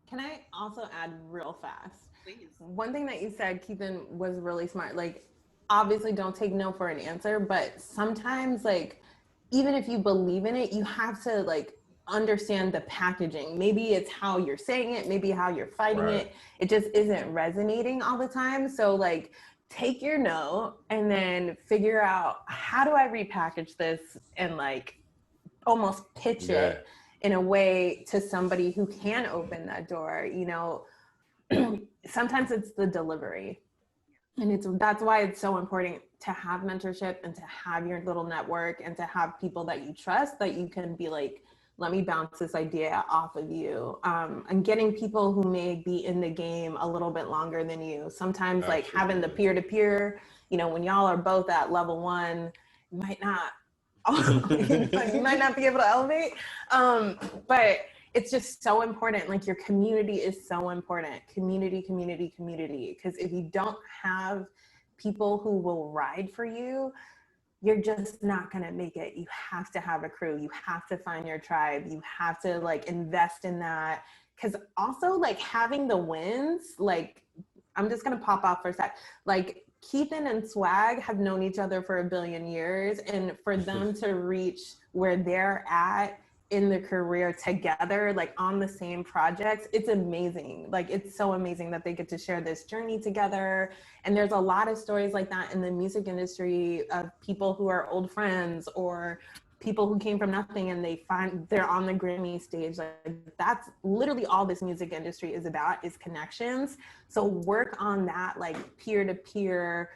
S3: Can I also add real fast?
S2: Please.
S3: One thing that you said, Keithen, was really smart. Like, obviously don't take no for an answer, but sometimes, like, even if you believe in it, you have to like understand the packaging. Maybe it's how you're saying it, maybe how you're fighting it. It just isn't resonating all the time. So like, take your note and then figure out, how do I repackage this and like almost pitch it in a way to somebody who can open that door, you know. Sometimes it's the delivery. And that's why it's so important to have mentorship and to have your little network and to have people that you trust, that you can be like, let me bounce this idea off of you. And getting people who may be in the game a little bit longer than you. Sometimes like having the peer-to-peer, you know, when y'all are both at level 1, you might not, you might not be able to elevate. But it's just so important. Like your community is so important. Community. Because if you don't have people who will ride for you, you're just not going to make it. You have to have a crew. You have to find your tribe. You have to like invest in that. Because also like having the wins, like I'm just going to pop off for a sec. Like Keithen and Swag have known each other for 1 billion years. And for them to reach where they're at in the career together, like on the same projects, it's amazing. Like it's so amazing that they get to share this journey together. And there's a lot of stories like that in the music industry of people who are old friends or people who came from nothing and they're on the Grammy stage. Like that's literally all this music industry is about, is connections. So work on that, like peer-to-peer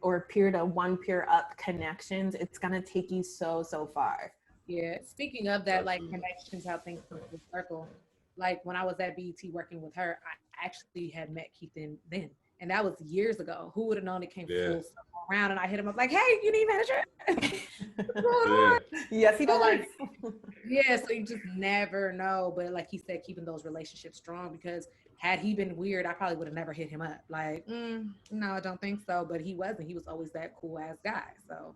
S3: or peer-to-one peer up connections. It's gonna take you so far.
S4: Yeah, speaking of that, like connections, how things come full circle. Like when I was at BET working with her, I actually had met Keithen then, and that was years ago. Who would have known it came full circle around? And I hit him up like, "Hey, you need manager?"
S3: Yes, he does.
S4: Like, yeah, so you just never know. But like he said, keeping those relationships strong, because had he been weird, I probably would have never hit him up. Like, no, I don't think so. But he wasn't. He was always that cool ass guy. So.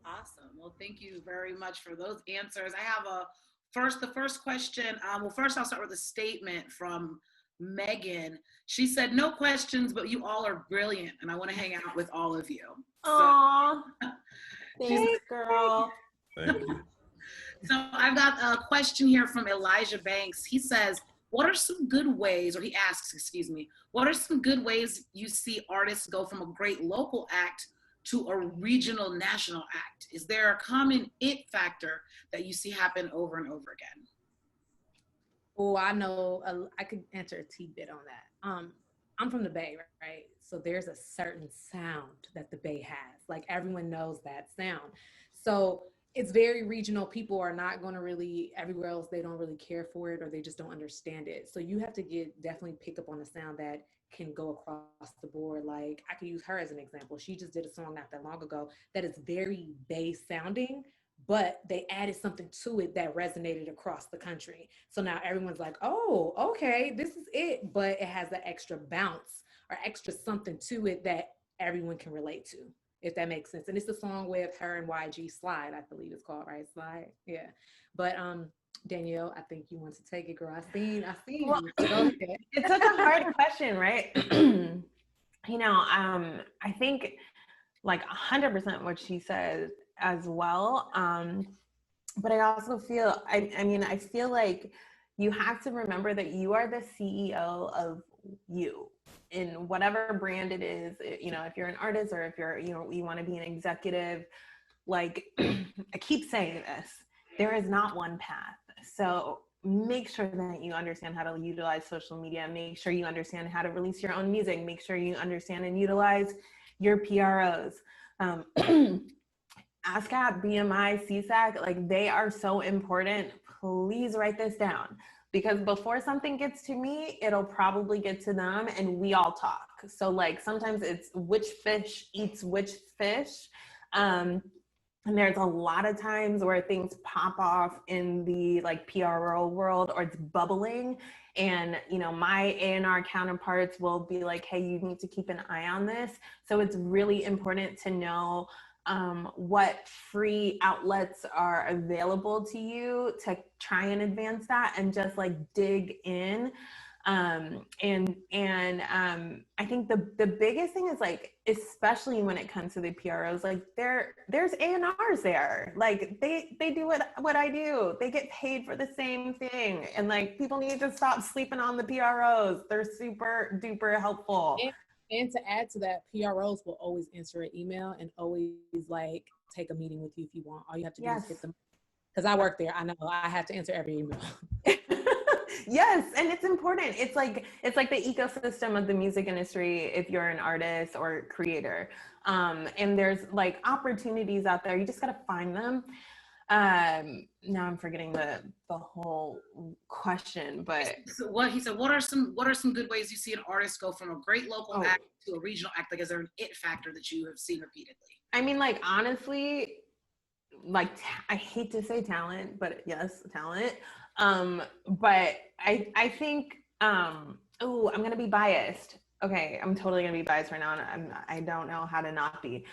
S2: Awesome. Well, thank you very much for those answers. I have the first question. Well, first I'll start with a statement from Megan. She said, "No questions, but you all are brilliant, and I want to hang out with all of you."
S3: Aww. Thanks, girl.
S5: Thank you.
S2: So I've got a question here from Elijah Banks. He says, what are some good ways, or he asks, excuse me, what are some good ways you see artists go from a great local act to a regional national act? Is there a common it factor that you see happen over and over again?
S4: Oh, I know. I could answer a tidbit on that. I'm from the Bay, right? So there's a certain sound that the Bay has. Like everyone knows that sound. So it's very regional. People are not going to really, everywhere else, they don't really care for it or they just don't understand it. So you have to definitely pick up on a sound that can go across the board. Like I could use her as an example. She just did a song not that long ago that is very Bay sounding, but they added something to it that resonated across the country. So now everyone's like, oh, okay, this is it. But it has that extra bounce or extra something to it that everyone can relate to, if that makes sense. And it's the song with her and YG, Slide, I believe it's called, right? Slide, yeah. But Danielle, I think you want to take it, girl. I seen
S3: well,
S4: you. Go ahead.
S3: It's such a hard question, right? You know, I think like 100% what she said as well. But I also feel, I mean, I feel like you have to remember that you are the CEO of you in whatever brand it is. You know, if you're an artist or if you're, you know, you want to be an executive, like I keep saying this, there is not one path. So make sure that you understand how to utilize social media. Make sure you understand how to release your own music. Make sure you understand and utilize your PROs. ASCAP, BMI, CSAC, like they are so important. Please write this down because before something gets to me, it'll probably get to them and we all talk. So like sometimes it's which fish eats which fish. And there's a lot of times where things pop off in the like PRO world or it's bubbling. And, you know, my A&R counterparts will be like, hey, you need to keep an eye on this. So it's really important to know what free outlets are available to you to try and advance that and just like dig in. I think the biggest thing is like, especially when it comes to the PROs, like there's A&Rs there. Like they do what I do. They get paid for the same thing. And like people need to stop sleeping on the PROs. They're super duper helpful.
S4: And to add to that, PROs will always answer an email and always like take a meeting with you if you want. All you have to do is hit them. Because I work there, I know I have to answer every email.
S3: Yes, and it's important. It's like the ecosystem of the music industry if you're an artist or creator. And there's like opportunities out there. You just gotta find them. Now I'm forgetting the whole question, but
S2: so what he said, what are some good ways you see an artist go from a great local act to a regional act? Like, is there an it factor that you have seen repeatedly?
S3: I mean, like, honestly, like I hate to say talent, but yes, talent. But I think I'm gonna be biased. Okay, I'm totally gonna be biased right now, and I don't know how to not be.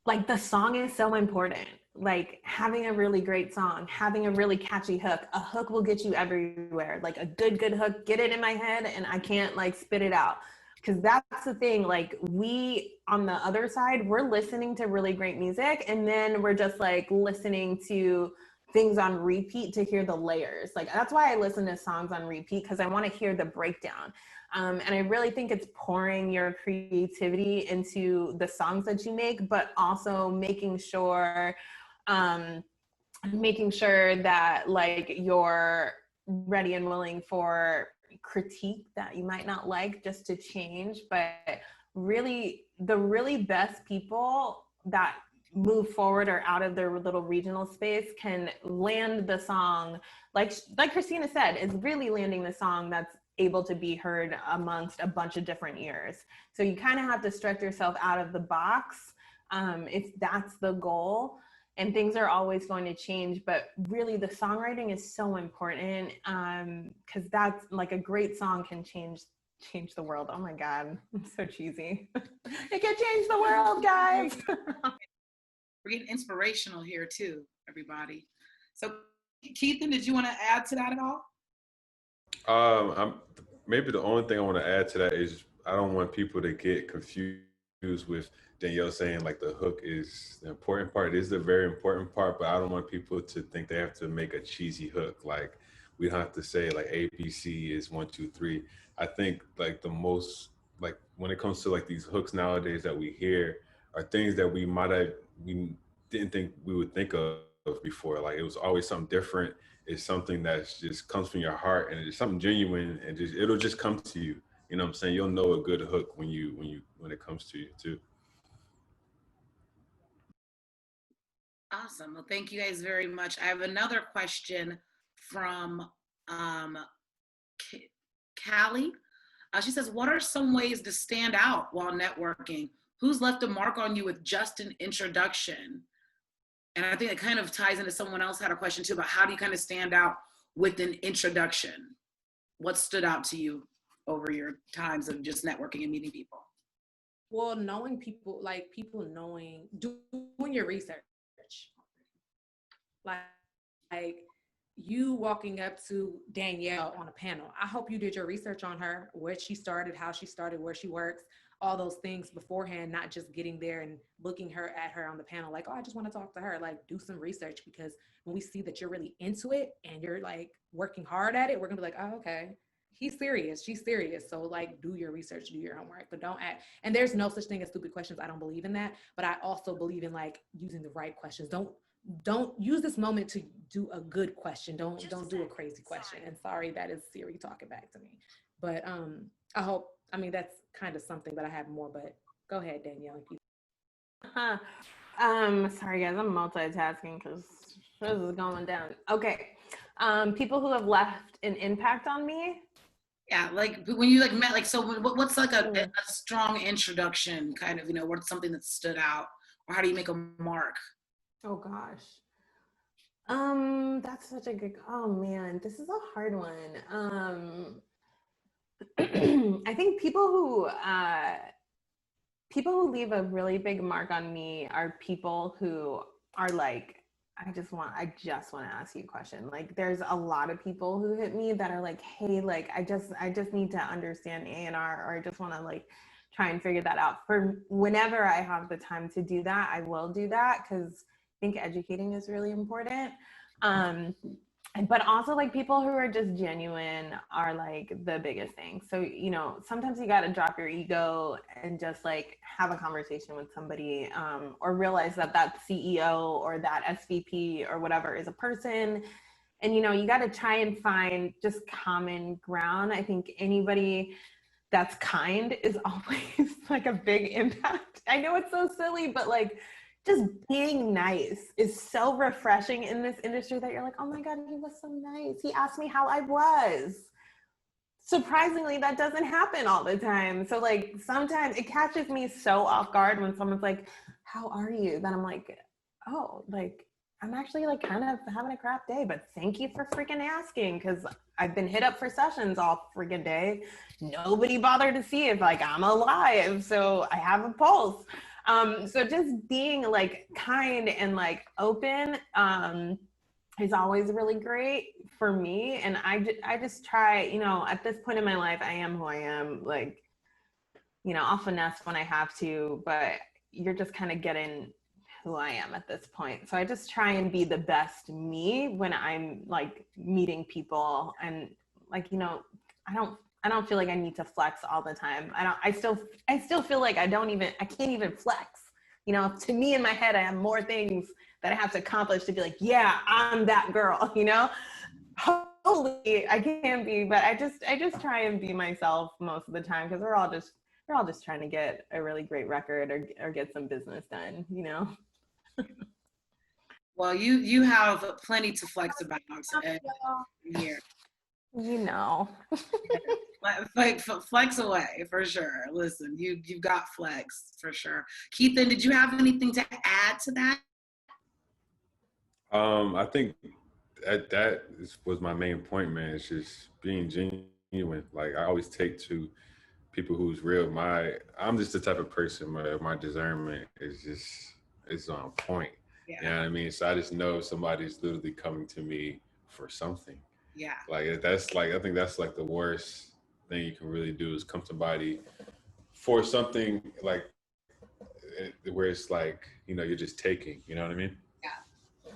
S3: Like, the song is so important. Like, having a really great song, having a really catchy hook. A hook will get you everywhere. Like a good hook, get it in my head, and I can't like spit it out. Because that's the thing, like we, on the other side, we're listening to really great music, and then we're just like listening to things on repeat to hear the layers. Like, that's why I listen to songs on repeat, because I want to hear the breakdown. And I really think it's pouring your creativity into the songs that you make, but also making sure that like you're ready and willing for critique that you might not like, just to change. But really, the really best people that move forward or out of their little regional space can land the song, like Cristina said, is really landing the song that's able to be heard amongst a bunch of different ears. So you kind of have to stretch yourself out of the box if that's the goal. And things are always going to change, but really the songwriting is so important, because that's like, a great song can change the world. Oh my God, I'm so cheesy. It can change the world, guys.
S2: We're getting inspirational here too, everybody. So Keithen, did you want to add to that at all?
S5: Maybe the only thing I want to add to that is I don't want people to get confused with Danielle saying like the hook is the important part. It is the very important part, but I don't want people to think they have to make a cheesy hook. Like, we don't have to say like ABC is 1, 2, 3. I think like the most, like when it comes to like these hooks nowadays that we hear are things that we didn't think we would think of before. Like, it was always something different. It's something that's just comes from your heart, and it's something genuine, and it'll just come to you. You know what I'm saying? You'll know a good hook when it comes to you too.
S2: Awesome. Well, thank you guys very much. I have another question from Callie. She says, what are some ways to stand out while networking? Who's left a mark on you with just an introduction? And I think it kind of ties into someone else had a question too about how do you kind of stand out with an introduction? What stood out to you over your times of just networking and meeting people?
S4: Well, knowing people, like doing your research. Like you walking up to Danielle on a panel. I hope you did your research on her, where she started, how she started, where she works, all those things beforehand, not just getting there and looking at her on the panel like, oh, I just want to talk to her. Like, do some research, because when we see that you're really into it and you're like working hard at it, we're gonna be like, oh, okay, he's serious, she's serious. So like, do your research, do your homework, but don't act. And there's no such thing as stupid questions. I don't believe in that, but I also believe in like using the right questions. Don't use this moment to do a good question. Don't do a crazy question. And sorry, that is Siri talking back to me. But I mean, that's kind of something that I have more, but go ahead, Danielle.
S3: Sorry guys, I'm multitasking because this is going down. Okay. People who have left an impact on me.
S2: Yeah, like when you like met, like, so what's like a strong introduction kind of, what's something that stood out, or how do you make a mark?
S3: Oh gosh. That's such a good, oh man, this is a hard one. I think people who leave a really big mark on me are people who are like I just want to ask you a question. Like, there's a lot of people who hit me that are like, hey, like, I just need to understand A&R, or I just want to like try and figure that out. For whenever I have the time to do that, I will do that, because I think educating is really important. But also, like, people who are just genuine are like the biggest thing. So, you know, sometimes you got to drop your ego and just like have a conversation with somebody, or realize that that CEO or that SVP or whatever is a person. And, you know, you got to try and find just common ground. I think anybody that's kind is always like a big impact. I know it's so silly, but like, just being nice is so refreshing in this industry, that you're like, oh my God, he was so nice. He asked me how I was. Surprisingly, that doesn't happen all the time. So like, sometimes it catches me so off guard when someone's like, how are you? Then I'm like, oh, like, I'm actually like kind of having a crap day, but thank you for freaking asking, because I've been hit up for sessions all freaking day. Nobody bothered to see if like I'm alive, so I have a pulse. So just being like kind and like open is always really great for me. And I just try, you know, at this point in my life, I am who I am. Like, you know, I'll finesse when I have to, but you're just kind of getting who I am at this point. So I just try and be the best me when I'm like meeting people. And like, you know, I don't feel like I need to flex all the time. I still feel like I can't even flex. You know, to me in my head, I have more things that I have to accomplish to be like, yeah, I'm that girl, you know? Hopefully I can be, but I just try and be myself most of the time, because we're all just trying to get a really great record or get some business done, you know?
S2: Well, you have plenty to flex about here.
S3: You know.
S2: Like flex away for sure. Listen, you've got flex for sure. Keithen, did you have anything to add to that?
S5: I think was my main point, man. It's just being genuine. Like, I always take to people who's real. I'm just the type of person where my discernment is on point.
S2: Yeah.
S5: You know what I mean? So I just know somebody's literally coming to me for something.
S2: Yeah.
S5: Like, that's like, I think that's like the worst thing you can really do, is come to somebody for something, like, where it's like, you know, you're just taking, you know what I mean?
S2: Yeah.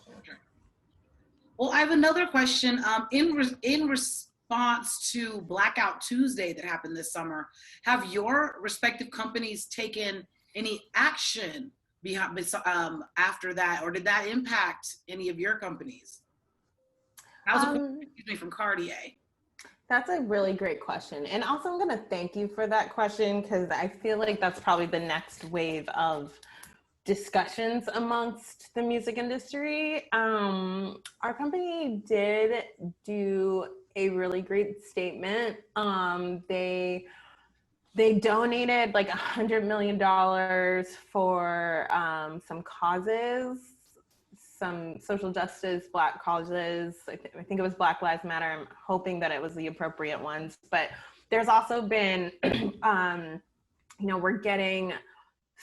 S2: Well, I have another question. In response to Blackout Tuesday that happened this summer, have your respective companies taken any action after that, or did that impact any of your companies? That was a question, excuse me, from Cartier.
S3: That's a really great question. And also, I'm going to thank you for that question, because I feel like that's probably the next wave of discussions amongst the music industry. Our company did do a really great statement. They donated like $100 million for some causes, some social justice, Black causes. I think it was Black Lives Matter. I'm hoping that it was the appropriate ones. But there's also been, you know, we're getting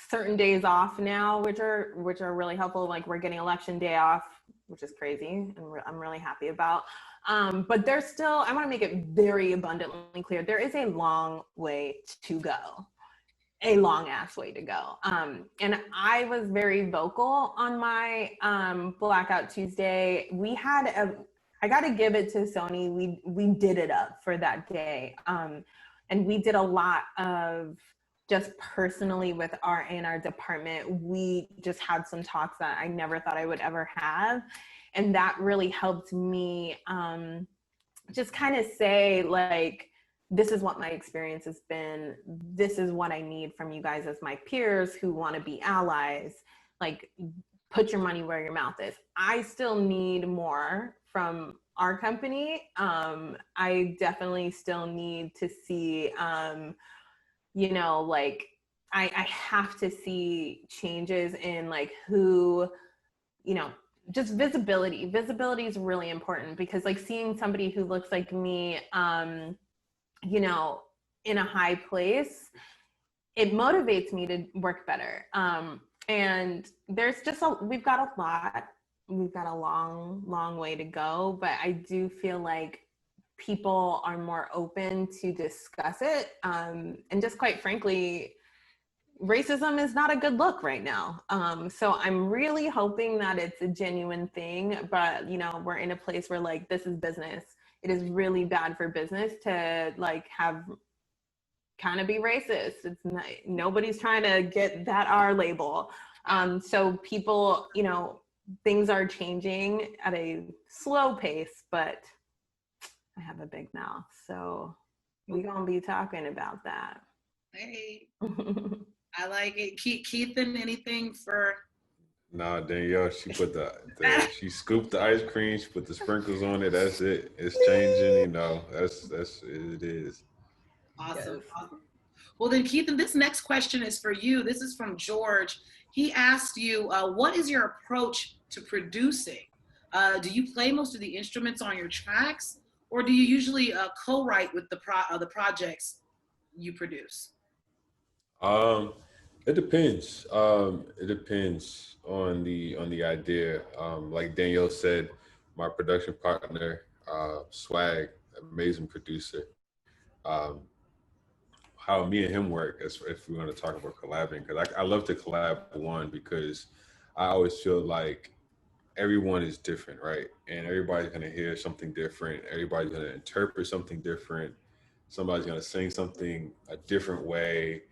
S3: certain days off now, which are really helpful. Like, we're getting election day off, which is crazy, and I'm really happy about. But there's still, I want to make it very abundantly clear, there is a long way to go. A long ass way to go. And I was very vocal on my Blackout Tuesday. I got to give it to Sony. We did it up for that day. And we did a lot of just personally with our A&R department. We just had some talks that I never thought I would ever have. And that really helped me just kind of say, like, this is what my experience has been. This is what I need from you guys as my peers who want to be allies. Like, put your money where your mouth is. I still need more from our company. I definitely still need to see, you know, like, I have to see changes in like who, you know, just visibility. Visibility is really important, because like seeing somebody who looks like me, you know, in a high place, it motivates me to work better. And there's just we've got a lot we've got a long way to go, but I do feel like people are more open to discuss it. And just quite frankly, racism is not a good look right now. So I'm really hoping that it's a genuine thing, but we're in a place where like, this is business. It is really bad for business to like have kind of be racist. It's not, nobody's trying to get that R label. So people, things are changing at a slow pace, but I have a big mouth, so we're gonna be talking about that.
S2: Hey, I like it. Keithen, anything for?
S5: Nah, Danielle, she put she scooped the ice cream, she put the sprinkles on it. That's it. It's changing, that's it is.
S2: Awesome.
S3: Yes.
S2: Awesome. Well, then, Keithen, this next question is for you. This is from George. He asked you, what is your approach to producing? Do you play most of the instruments on your tracks, or do you usually co-write with the projects you produce?
S5: It depends. It depends on the idea. Like Danielle said, my production partner, Swag, amazing producer. Um, how me and him work, as if we want to talk about collabing, because I love to collab one because I always feel like everyone is different, right? And everybody's gonna hear something different. Everybody's gonna interpret something different. Somebody's gonna sing something a different way.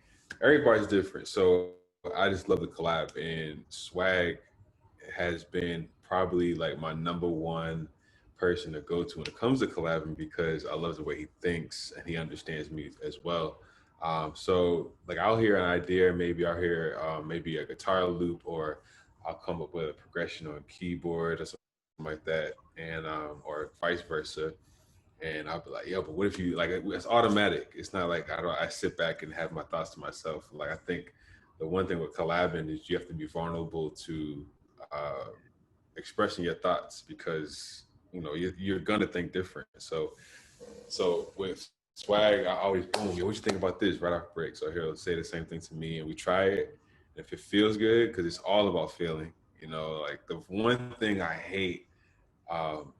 S5: Everybody's different. So I just love the collab, and Swag has been probably like my number one person to go to when it comes to collabing, because I love the way he thinks and he understands me as well. So like I'll hear an idea, maybe I'll hear maybe a guitar loop, or I'll come up with a progression on keyboard or something like that, and or vice versa. And I'll be like, yo, but what if you, like, it's automatic. It's not like I sit back and have my thoughts to myself. Like, I think the one thing with collabing is you have to be vulnerable to expressing your thoughts, because, you're going to think different. So with Swag, I always, boom, yo, what you think about this right off break? So he'll say the same thing to me, and we try it. And if it feels good, because it's all about feeling, like the one thing I hate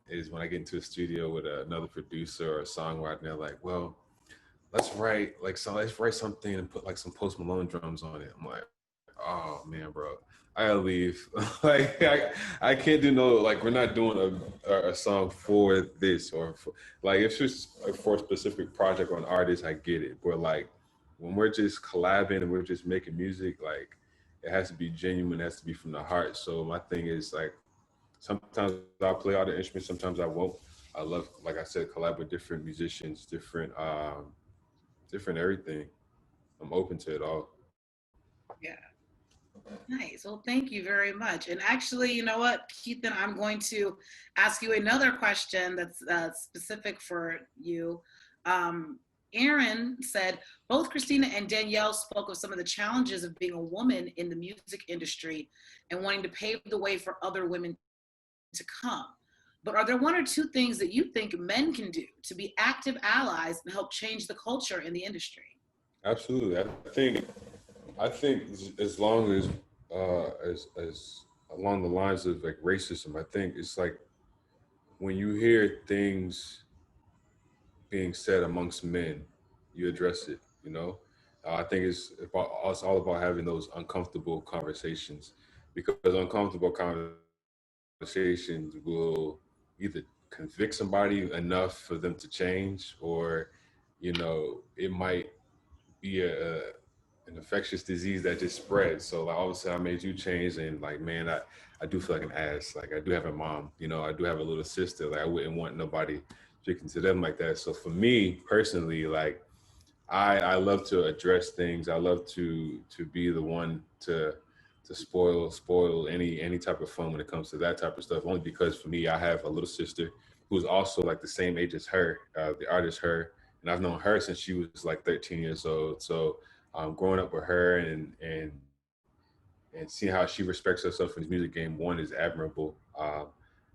S5: is when I get into a studio with another producer or a songwriter, and they're like, well, let's write something and put like some Post Malone drums on it. I'm like, oh man, bro, I gotta leave. Like I can't do no, like, we're not doing a song for this, or for, like, if it's for a specific project or an artist, I get it. But like when we're just collabing and we're just making music, like it has to be genuine, it has to be from the heart. So my thing is, like, sometimes I'll play all the instruments, sometimes I won't. I love, like I said, collab with different musicians, different everything. I'm open to it all.
S2: Yeah. Nice. Well, thank you very much. And actually, you know what, Keithen, I'm going to ask you another question that's specific for you. Aaron said, both Cristina and Danielle spoke of some of the challenges of being a woman in the music industry and wanting to pave the way for other women to come. But are there one or two things that you think men can do to be active allies and help change the culture in the industry?
S5: Absolutely. I think as long as along the lines of like racism, I think it's like when you hear things being said amongst men, you address it. I think it's all about having those uncomfortable conversations, because uncomfortable conversations will either convict somebody enough for them to change, or it might be an infectious disease that just spreads. So like all of a sudden I made you change, and like, man, I do feel like an ass. Like I do have a mom, I do have a little sister. Like I wouldn't want nobody speaking to them like that. So for me personally, like I love to address things. I love to be the one to spoil any type of fun when it comes to that type of stuff. Only because for me, I have a little sister who's also like the same age as her, the artist H.E.R, and I've known her since she was like 13 years old. So growing up with her and seeing how she respects herself in this music game, one, is admirable.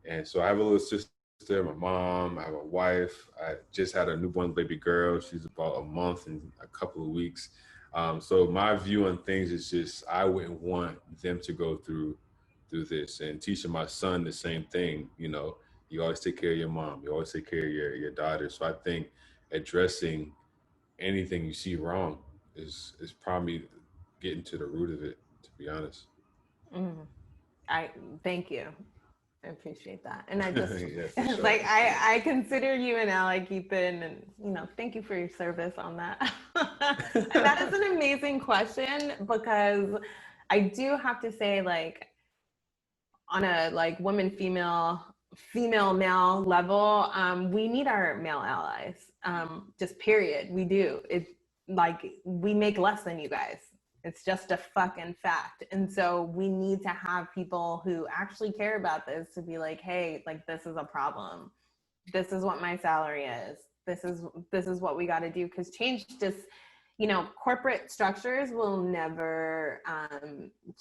S5: And so I have a little sister, my mom, I have a wife. I just had a newborn baby girl. She's about a month and a couple of weeks. So my view on things is just, I wouldn't want them to go through through this, and teaching my son the same thing. You know, you always take care of your mom, you always take care of your daughter. So I think addressing anything you see wrong is probably getting to the root of it, to be honest.
S3: Mm. I thank you. I appreciate that. And I just
S5: Yeah, for sure.
S3: like I consider you an ally, Keithen, and you know, thank you for your service on that. And that is an amazing question, because I do have to say, like, on a like woman female male level, we need our male allies. Just period. We do. It like we make less than you guys. It's just a fucking fact. And so we need to have people who actually care about this to be like, hey, like, this is a problem. This is what my salary is. This is what we got to do. Because change just, you know, corporate structures will never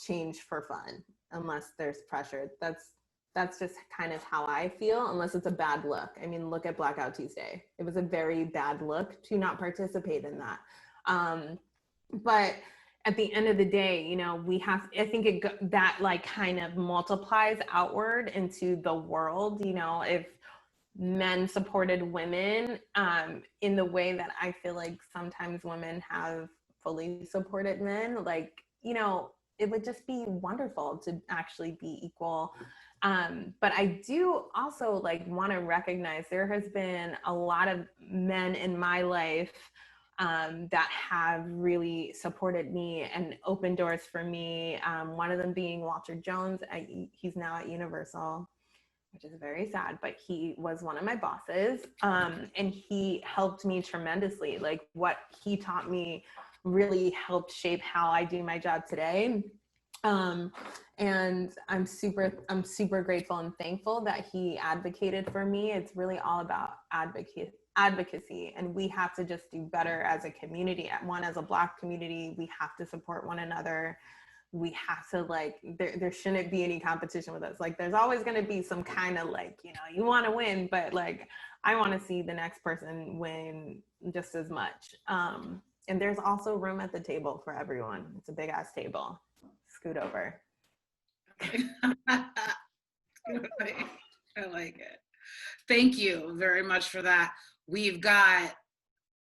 S3: change for fun unless there's pressure. That's just kind of how I feel, unless it's a bad look. I mean, look at Blackout Tuesday. It was a very bad look to not participate in that. But at the end of the day, you know, we have, I think that like kind of multiplies outward into the world. You know, if men supported women in the way that I feel like sometimes women have fully supported men, like, you know, it would just be wonderful to actually be equal. But I do also like want to recognize there has been a lot of men in my life that have really supported me and opened doors for me. One of them being Walter Jones. He's now at Universal, which is very sad, but he was one of my bosses. And he helped me tremendously. Like, what he taught me really helped shape how I do my job today. And I'm super grateful and thankful that he advocated for me. It's really all about advocacy, and we have to just do better as a community. As a Black community, we have to support one another. We have to, like, there shouldn't be any competition with us. Like, there's always going to be some kind of, like, you know, you want to win, but like, I want to see the next person win just as much. And there's also room at the table for everyone. It's a big ass table. Scoot over.
S2: I like it. Thank you very much for that. We've got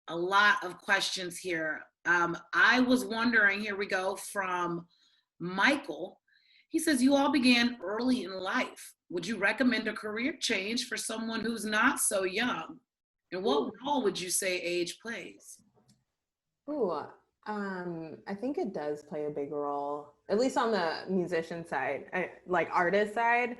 S2: a lot of questions here. I was wondering, here we go, from Michael. He says, you all began early in life. Would you recommend a career change for someone who's not so young? And what role would you say age plays?
S3: Ooh, I think it does play a big role, at least on the musician side, like artist side.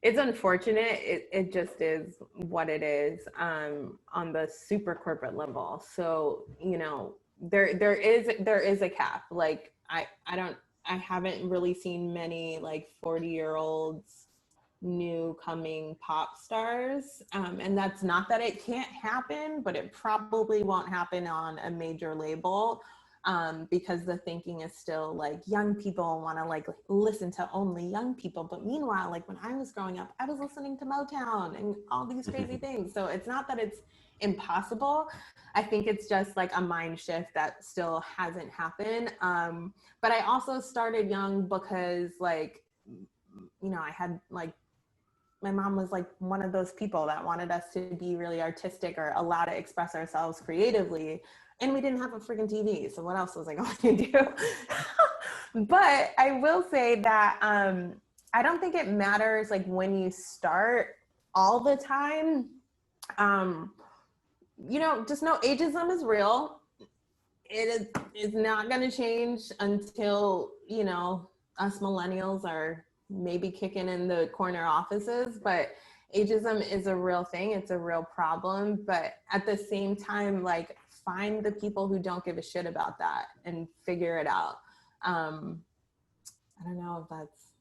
S3: It's unfortunate. It just is what it is on the super corporate level. So, you know, there is a cap. Like, I haven't really seen many like 40-year-olds new coming pop stars. And that's not that it can't happen, but it probably won't happen on a major label. Because the thinking is still like young people want to like listen to only young people. But meanwhile, like when I was growing up, I was listening to Motown and all these crazy things. So it's not that it's impossible. I think it's just like a mind shift that still hasn't happened. But I also started young because, like, you know, I had like, my mom was like one of those people that wanted us to be really artistic or allowed to express ourselves creatively. And we didn't have a freaking TV, so what else was I going to do? But I will say that I don't think it matters like when you start all the time. You know, just know ageism is real. It is not going to change until, you know, us millennials are maybe kicking in the corner offices, but ageism is a real thing. It's a real problem. But at the same time, like, find the people who don't give a shit about that and figure it out. I don't know if that's.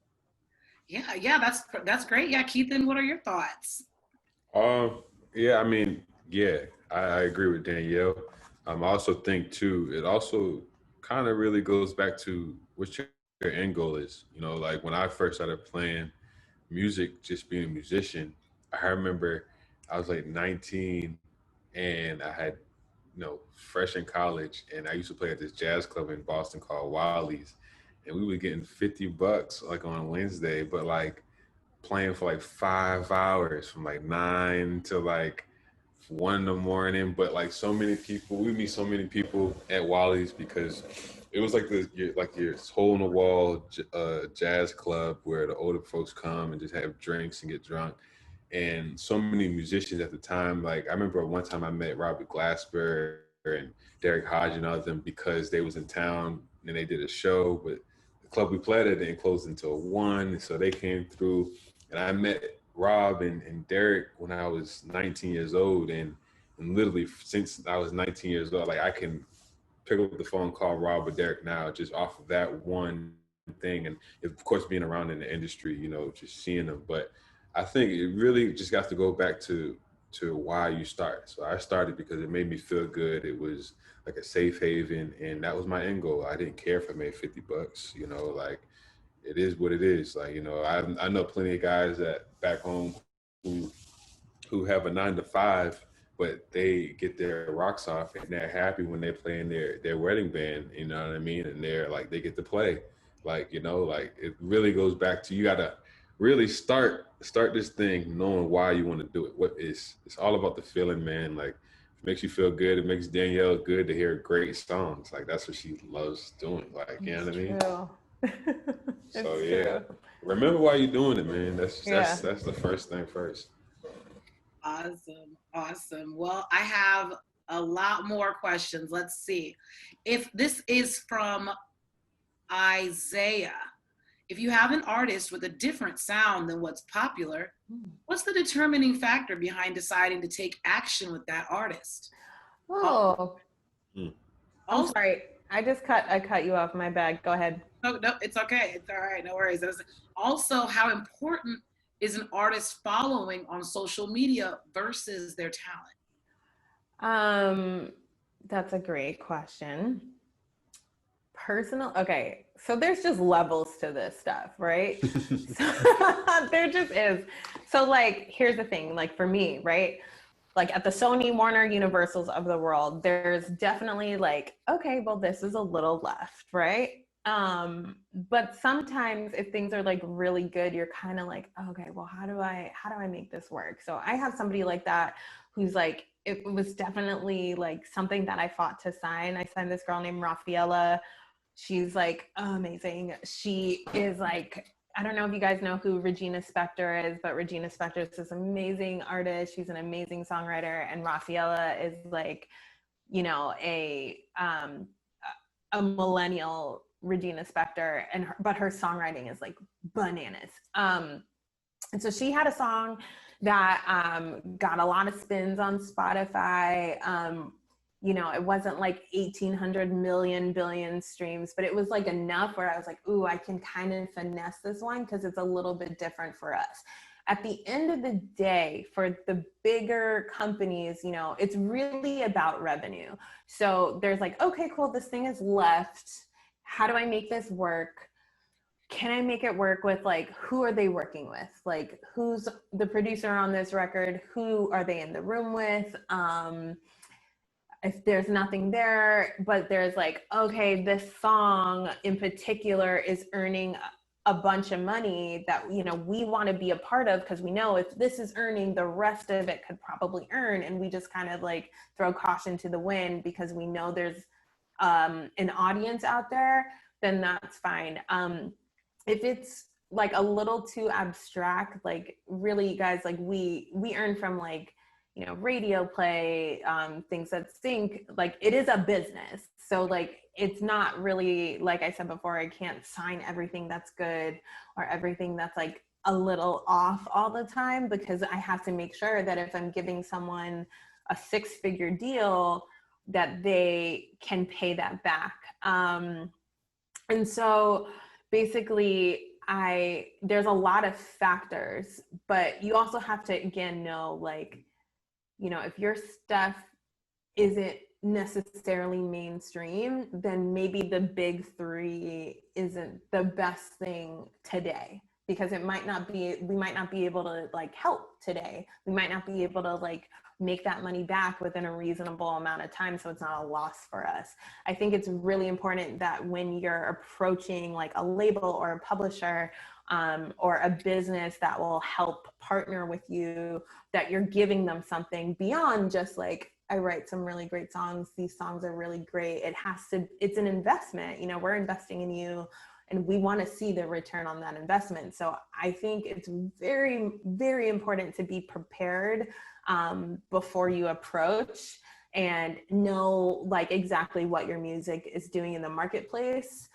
S2: Yeah, that's great. Yeah, Keithen, what are your thoughts?
S5: Yeah, I mean, yeah, I agree with Danielle. I also think too, it also kind of really goes back to what your end goal is. You know, like when I first started playing music, just being a musician, I remember I was like 19 and I had, you know, fresh in college, and I used to play at this jazz club in Boston called Wiley's. and we were getting $50 like on Wednesday, but like playing for like 5 hours from like 9 to like 1 in the morning. But like so many people, we meet so many people at Wally's because it was like your hole in the wall jazz club where the older folks come and just have drinks and get drunk. And so many musicians at the time, like I remember one time I met Robert Glasper and Derek Hodge and all of them because they was in town and they did a show, but the club we played at didn't close until 1, so they came through. And I met Rob and Derek when I was 19 years old, and literally since I was 19 years old, like I can pick up the phone, call Rob or Derek now just off of that one thing. And of course, being around in the industry, you know, just seeing them. But I think it really just got to go back to why you start. So I started because it made me feel good. It was like a safe haven, and that was my end goal. I didn't care if I made $50, you know, like it is what it is. Like, you know, I know plenty of guys that back home who have a 9 to 5, but they get their rocks off and they're happy when they play in their wedding band, you know what I mean? And they're like, they get to play. Like, you know, like it really goes back to, you gotta really start this thing knowing why you want to do it. It's all about the feeling, man. Like it makes you feel good. It makes Danielle good to hear great songs. Like that's what she loves doing. Like, you know what I mean? So yeah,
S3: true.
S5: remember why you're doing it, man. That's the first thing first.
S2: Awesome. Well, I have a lot more questions. Let's see. If this is from Isaiah. If you have an artist with a different sound than what's popular, what's the determining factor behind deciding to take action with that artist?
S3: Oh,
S5: Hmm.
S3: I'm sorry. I cut you off. My bad. Go ahead.
S2: No, it's okay. It's all right. No worries. Also, how important is an artist following on social media versus their talent?
S3: That's a great question. Okay, so there's just levels to this stuff, right? There just is. So like, here's the thing, like for me, right? Like at the Sony, Warner, Universals of the world, there's definitely like, okay, well, this is a little left, right? But sometimes if things are like really good, you're kind of like, okay, well, how do I make this work? So I have somebody like that who's like, it was definitely like something that I fought to sign. I signed this girl named Rafaela. She's like amazing. She is like, I don't know if you guys know who Regina Spektor is, but Regina Spektor is this amazing artist. She's an amazing songwriter. And Rafaela is like, you know, a millennial Regina Spektor, but her songwriting is like bananas. And so she had a song that got a lot of spins on Spotify. You know, it wasn't like 1,800 million billion streams, but it was like enough where I was like, ooh, I can kind of finesse this one because it's a little bit different for us. At the end of the day, for the bigger companies, you know, it's really about revenue. So there's like, okay, cool, this thing is left. How do I make this work? Can I make it work with like, who are they working with? Like, who's the producer on this record? Who are they in the room with? If there's nothing there, but there's like, okay, this song in particular is earning a bunch of money that, you know, we want to be a part of because we know if this is earning, the rest of it could probably earn. And we just kind of like throw caution to the wind because we know there's an audience out there, then that's fine. If it's like a little too abstract, like really guys, like we earn from like, you know, radio play, things that sync, like it is a business. So like, it's not really, like I said before, I can't sign everything that's good or everything that's like a little off all the time, because I have to make sure that if I'm giving someone a 6-figure deal, that they can pay that back. And so basically there's a lot of factors, but you also have to, again, know like, you know, if your stuff isn't necessarily mainstream, then maybe the big 3 isn't the best thing today. because we might not be able to like help today. We might not be able to like make that money back within a reasonable amount of time, so it's not a loss for us. I think it's really important that when you're approaching like a label or a publisher, or a business that will help partner with you, that you're giving them something beyond just like, I write some really great songs, these songs are really great. It's an investment, you know, we're investing in you and we want to see the return on that investment. So I think it's very, very important to be prepared before you approach and know like exactly what your music is doing in the marketplace,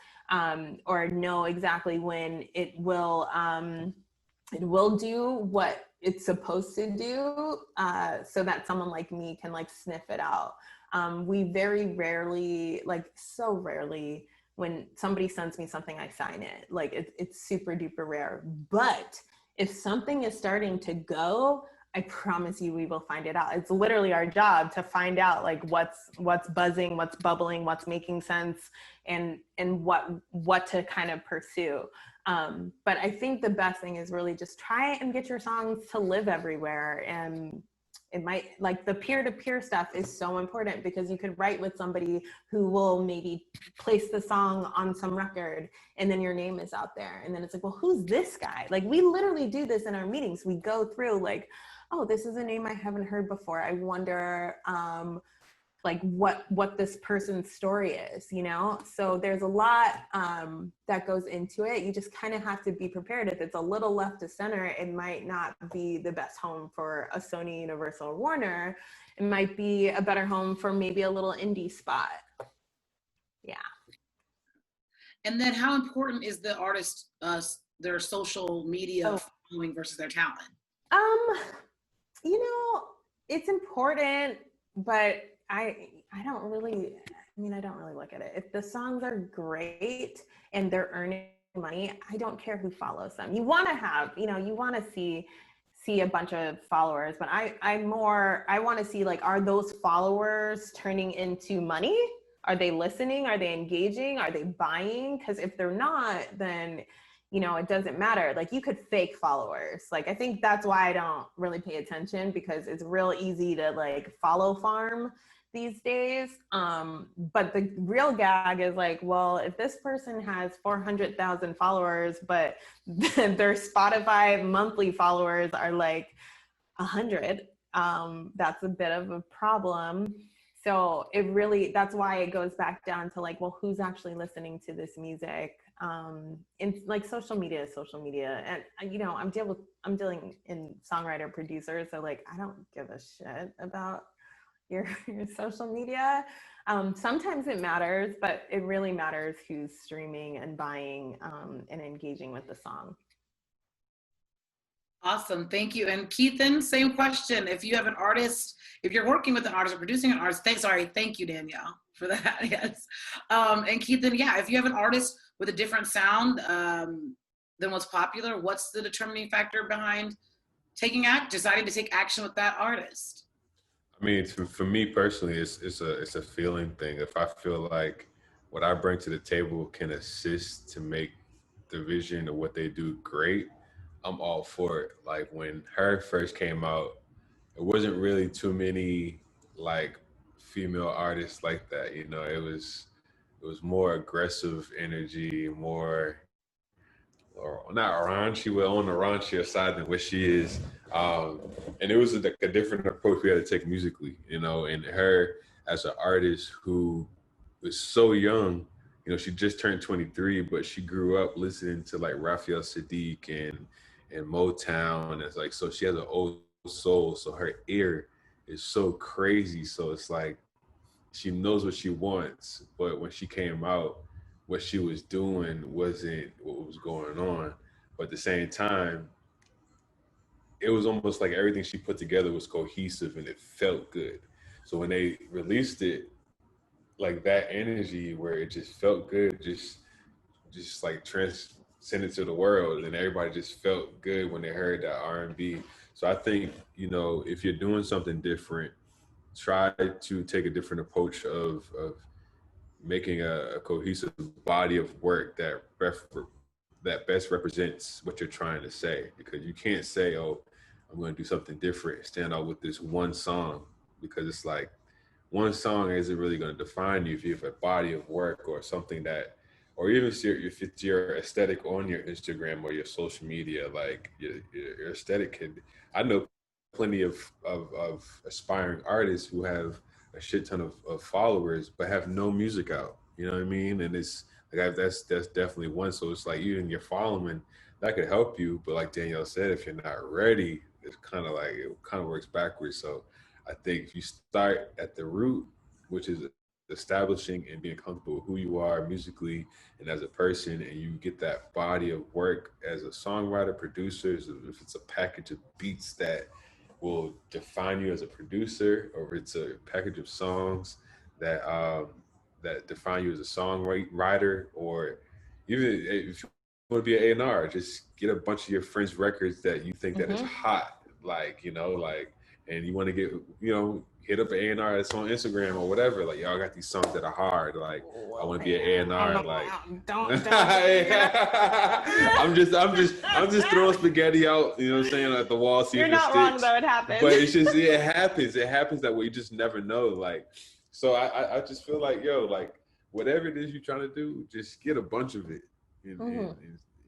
S3: or know exactly when it will do what it's supposed to do, so that someone like me can like sniff it out. We very rarely, like so rarely, when somebody sends me something, I sign it. Like it's super duper rare. But if something is starting to go, I promise you we will find it out. It's literally our job to find out like what's buzzing, what's bubbling, what's making sense, and what to kind of pursue. But I think the best thing is really just try and get your songs to live everywhere. And it might, like the peer-to-peer stuff is so important, because you could write with somebody who will maybe place the song on some record and then your name is out there. And then it's like, well, who's this guy? Like we literally do this in our meetings. We go through like, oh, this is a name I haven't heard before. I wonder like what this person's story is, you know? So there's a lot that goes into it. You just kind of have to be prepared. If it's a little left to center, it might not be the best home for a Sony, Universal, or Warner. It might be a better home for maybe a little indie spot. Yeah.
S2: And then how important is the artist, their social media following versus their talent?
S3: You know, it's important, but I don't really look at it. If the songs are great and they're earning money, I don't care who follows them. You want to have, you know, you want to see a bunch of followers, but I want to see like, are those followers turning into money? Are they listening? Are they engaging? Are they buying? Because if they're not, then you know, it doesn't matter. Like you could fake followers. Like, I think that's why I don't really pay attention, because it's real easy to like follow farm these days. But the real gag is like, well, if this person has 400,000 followers, but their Spotify monthly followers are like 100, that's a bit of a problem. So that's why it goes back down to like, well, who's actually listening to this music? And like social media is social media. And, you know, I'm dealing in songwriter producer. So like, I don't give a shit about your social media. Sometimes it matters, but it really matters who's streaming and buying, and engaging with the song.
S2: Awesome, thank you. And Keithen, same question. If you have an artist, if you're working with an artist or producing an artist, thank you, Danielle, for that, yes. And Keithen, yeah, if you have an artist with a different sound than what's popular, what's the determining factor behind deciding to take action with that artist?
S5: I mean, for me personally, it's a feeling thing. If I feel like what I bring to the table can assist to make the vision of what they do great, I'm all for it. Like when H.E.R first came out, it wasn't really too many like female artists like that. You know, it was more aggressive energy, more, or not raunchy, but on the raunchier side than what she is. And it was a different approach we had to take musically, you know, and H.E.R as an artist who was so young, you know, she just turned 23, but she grew up listening to like Raphael Sadiq and Motown. And it's like, so she has an old soul. So her ear is so crazy. So it's like, she knows what she wants, but when she came out, what she was doing wasn't what was going on. But at the same time, it was almost like everything she put together was cohesive and it felt good. So when they released it, like that energy where it just felt good, just like transcended to the world, and everybody just felt good when they heard that R&B. So I think, you know, if you're doing something different, try to take a different approach of making a cohesive body of work that that best represents what you're trying to say, because you can't say, oh, I'm going to do something different, stand out with this one song, because it's like one song isn't really going to define you if you have a body of work or something that, or even if it's your aesthetic on your Instagram or your social media, like your aesthetic can, I know plenty of aspiring artists who have a shit ton of followers, but have no music out, you know what I mean? And it's like, that's definitely one. So it's like, even your following, that could help you. But like Danielle said, if you're not ready, it's kind of like, it kind of works backwards. So I think if you start at the root, which is establishing and being comfortable with who you are musically and as a person, and you get that body of work as a songwriter, producer, if it's a package of beats that will define you as a producer, or if it's a package of songs that that define you as a songwriter, or even if you want to be an A&R, just get a bunch of your friends' records that you think that is hot, like, you know, like, and you want to get, you know, hit up an A&R that's on Instagram or whatever. Like, y'all got these songs that are hard. Like, I want to be an A&R. Like,
S3: don't.
S5: I'm just throwing spaghetti out. You know what I'm saying? At the wall, see
S3: You're
S5: if it
S3: not
S5: sticks.
S3: wrong though. It happens.
S5: But it's just, it happens. It happens that way. You just never know. Like, so I just feel like, yo, like, whatever it is you're trying to do, just get a bunch of it. And, and,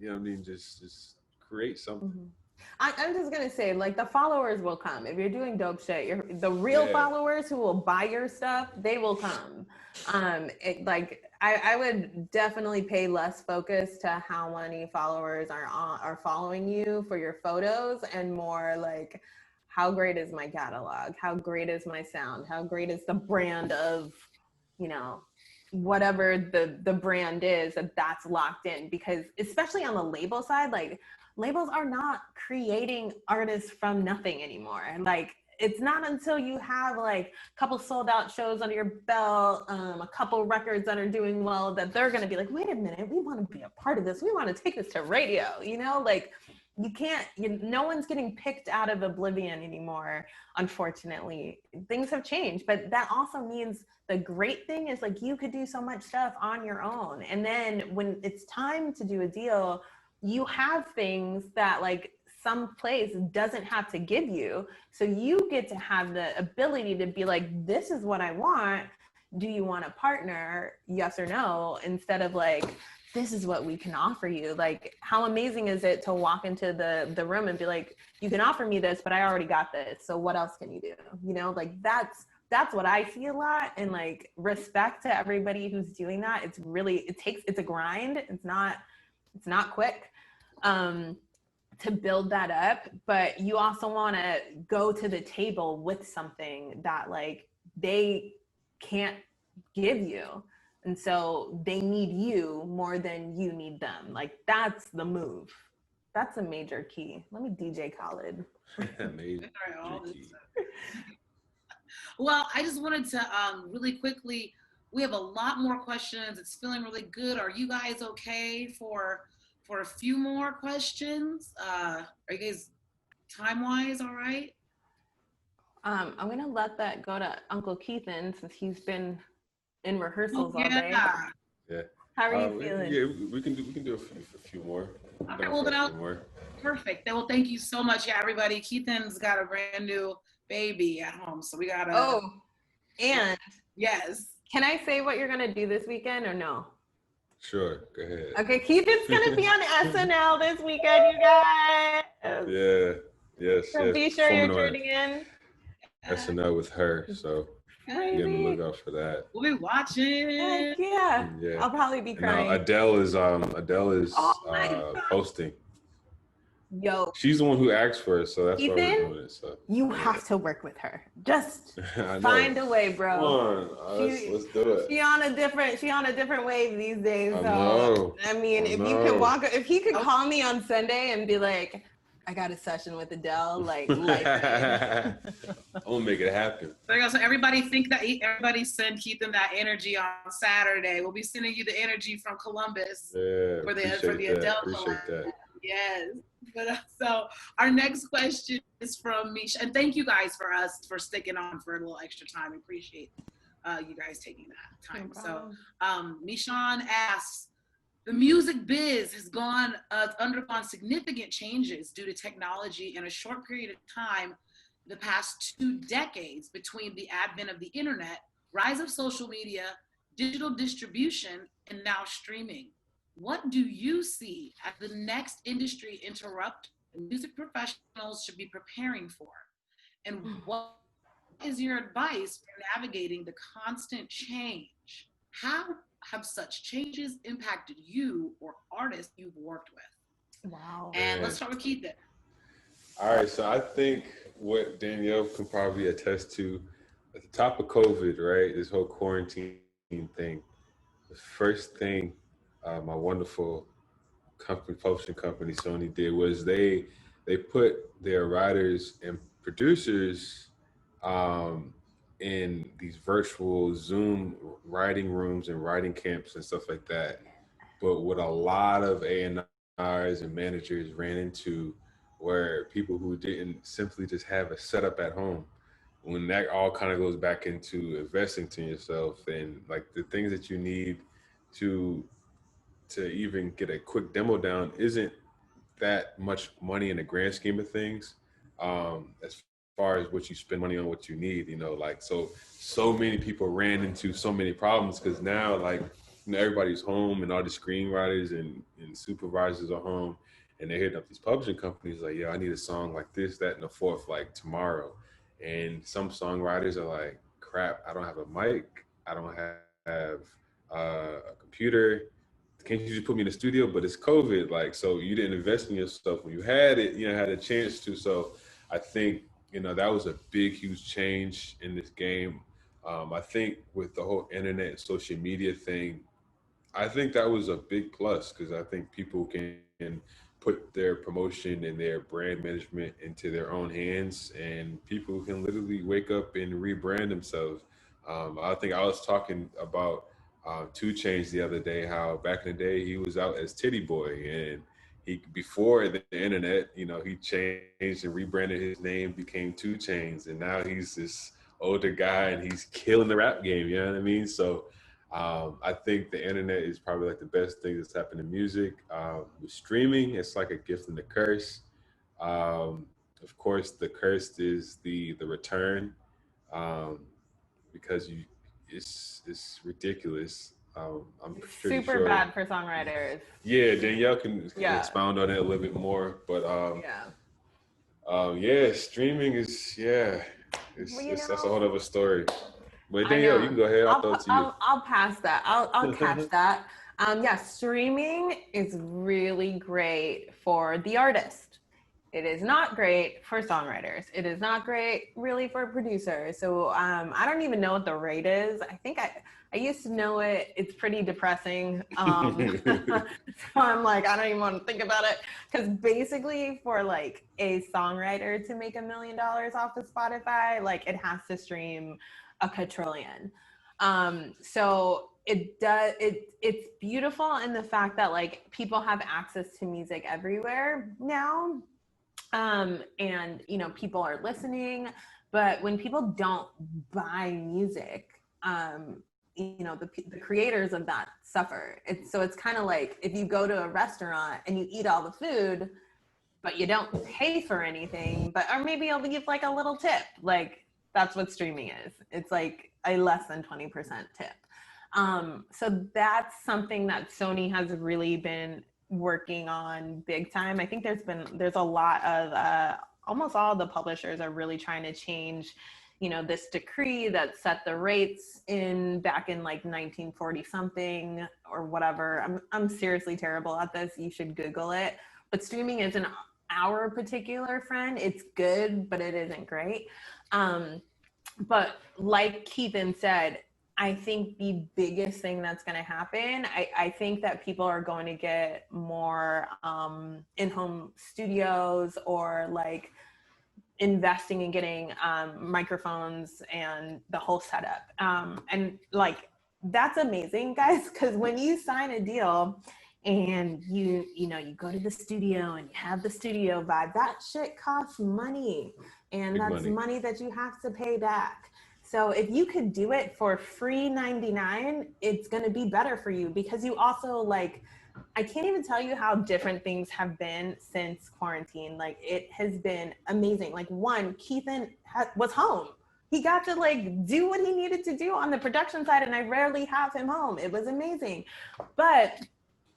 S5: you know what I mean? Just create something.
S3: I'm just gonna say, like, the followers will come if you're doing dope shit. The real followers who will buy your stuff, they will come. I would definitely pay less focus to how many followers are following you for your photos, and more like, how great is my catalog? How great is my sound? How great is the brand of, you know, whatever the brand is, that's locked in. Because especially on the label side, like, labels are not creating artists from nothing anymore. Like, it's not until you have like a couple sold out shows under your belt, a couple records that are doing well, that they're going to be like, wait a minute, we want to be a part of this. We want to take this to radio, you know? Like, you can't, no one's getting picked out of oblivion anymore, unfortunately. Things have changed, but that also means the great thing is, like, you could do so much stuff on your own. And then when it's time to do a deal, you have things that, like, some place doesn't have to give you. So you get to have the ability to be like, this is what I want. Do you want a partner? Yes or no? Instead of like, this is what we can offer you. Like, how amazing is it to walk into the room and be like, you can offer me this, but I already got this. So what else can you do? You know, like, that's what I see a lot. And like, respect to everybody who's doing that. It's really, it's a grind. It's not quick to build that up, but you also want to go to the table with something that, like, they can't give you. And so they need you more than you need them. Like, that's the move. That's a major key. Let me DJ Khaled.
S5: Major key.
S2: Well, I just wanted to really quickly, we have a lot more questions. It's feeling really good. Are you guys okay for a few more questions? Are you guys time-wise all right?
S3: I'm gonna let that go to Uncle Keithen, since he's been in rehearsals all day.
S5: Yeah.
S3: How are you feeling?
S5: Yeah, we can do a few more.
S2: Okay, well, then perfect. Then, well, thank you so much, everybody. Keithen's got a brand new baby at home, so we gotta.
S3: Oh, and
S2: yes.
S3: Can I say what you're gonna do this weekend or no?
S5: Sure, go ahead.
S3: Okay, Keithen's gonna be on SNL this weekend, you guys.
S5: Yeah, yes.
S3: So be sure you're tuning in.
S5: SNL with her, so be on the lookout for that.
S2: We'll be watching.
S3: Heck yeah. I'll probably be crying.
S5: Adele is hosting.
S3: Yo,
S5: she's the one who asked for it, so that's why we're doing it. So
S3: you have to work with her. Just find a way, bro.
S5: Come on, let's do it.
S3: She on a different wave these days. So I mean, if he could call me on Sunday and be like, I got a session with Adele, like
S5: I'm gonna make it happen.
S2: There you go. So everybody send Keithen that energy on Saturday. We'll be sending you the energy from Columbus for the Adele.
S5: Appreciate that.
S2: Yes. But so our next question is from Misha, and thank you guys for sticking on for a little extra time. Appreciate you guys taking that time. No, so Mishan asks, The music biz has undergone significant changes due to technology in a short period of time, the past 2 decades, between the advent of the internet, rise of social media, digital distribution, and now streaming. What do you see as the next industry interrupt music professionals should be preparing for? And what is your advice for navigating the constant change? How have such changes impacted you or artists you've worked with?
S3: Wow.
S2: And
S5: Man.
S2: let's start with Keithen.
S5: All right, so I think what Danielle can probably attest to at the top of COVID, right, this whole quarantine thing, the first thing my wonderful publishing company Sony did was they put their writers and producers in these virtual Zoom writing rooms and writing camps and stuff like that. But what a lot of A&Rs and managers ran into were people who didn't simply just have a setup at home. When that all kind of goes back into investing to yourself and like the things that you need to even get a quick demo down isn't that much money in the grand scheme of things. As far as what you spend money on, what you need, like so many people ran into so many problems because now like everybody's home and all the screenwriters and supervisors are home and they're hitting up these publishing companies like, yeah, I need a song like this, that, and the fourth like tomorrow. And some songwriters are like, crap, I don't have a mic, I don't have a computer. Can't you just put me in the studio? But it's COVID, like, so you didn't invest in yourself when you had it, had a chance to. So I think, that was a big, huge change in this game. I think with the whole internet and social media thing, I think that was a big plus because I think people can put their promotion and their brand management into their own hands and people can literally wake up and rebrand themselves. I think I was talking about 2 Chainz the other day, how back in the day he was out as Titty Boy and he before the internet, he changed and rebranded his name, became 2 Chainz, and now he's this older guy and he's killing the rap game, you know what I mean? So I think the internet is probably like the best thing that's happened to music. With streaming, it's like a gift and a curse. Of course, the curse is the return because it's ridiculous. I'm pretty
S3: Super
S5: sure.
S3: bad for songwriters.
S5: Yeah, Danielle can
S3: Yeah.
S5: expound on it a little bit more, but streaming is it's that's a whole other story. But Danielle, you can go ahead. I'll throw it to you.
S3: I'll pass that. I'll catch that. Streaming is really great for the artist. It is not great for songwriters. It is not great really for producers. So I don't even know what the rate is. I think I used to know it. It's pretty depressing. So I'm like, I don't even want to think about it. Because basically for like a songwriter to make $1 million off of Spotify, like it has to stream a quadrillion. So it's beautiful in the fact that like people have access to music everywhere now. And people are listening, but when people don't buy music, the creators of that suffer. It's kind of like if you go to a restaurant and you eat all the food, but you don't pay for anything, or maybe you'll give like a little tip. Like that's what streaming is. It's like a less than 20% tip. So that's something that Sony has really been working on big time. I think there's a lot of almost all the publishers are really trying to change this decree that set the rates back in like 1940 something or whatever. I'm seriously terrible at this. You should Google it. But streaming isn't our particular friend. It's good, but it isn't great. But like Keithen said, I think the biggest thing that's going to happen, I think that people are going to get more in-home studios or like investing in getting microphones and the whole setup. And like, that's amazing, guys, because when you sign a deal and you go to the studio and you have the studio vibe, that shit costs money. And that's money that you have to pay back. So if you could do it for free $99, it's going to be better for you because you also like I can't even tell you how different things have been since quarantine. Like, it has been amazing. Like, one, Keithen was home. He got to like do what he needed to do on the production side, and I rarely have him home. It was amazing. But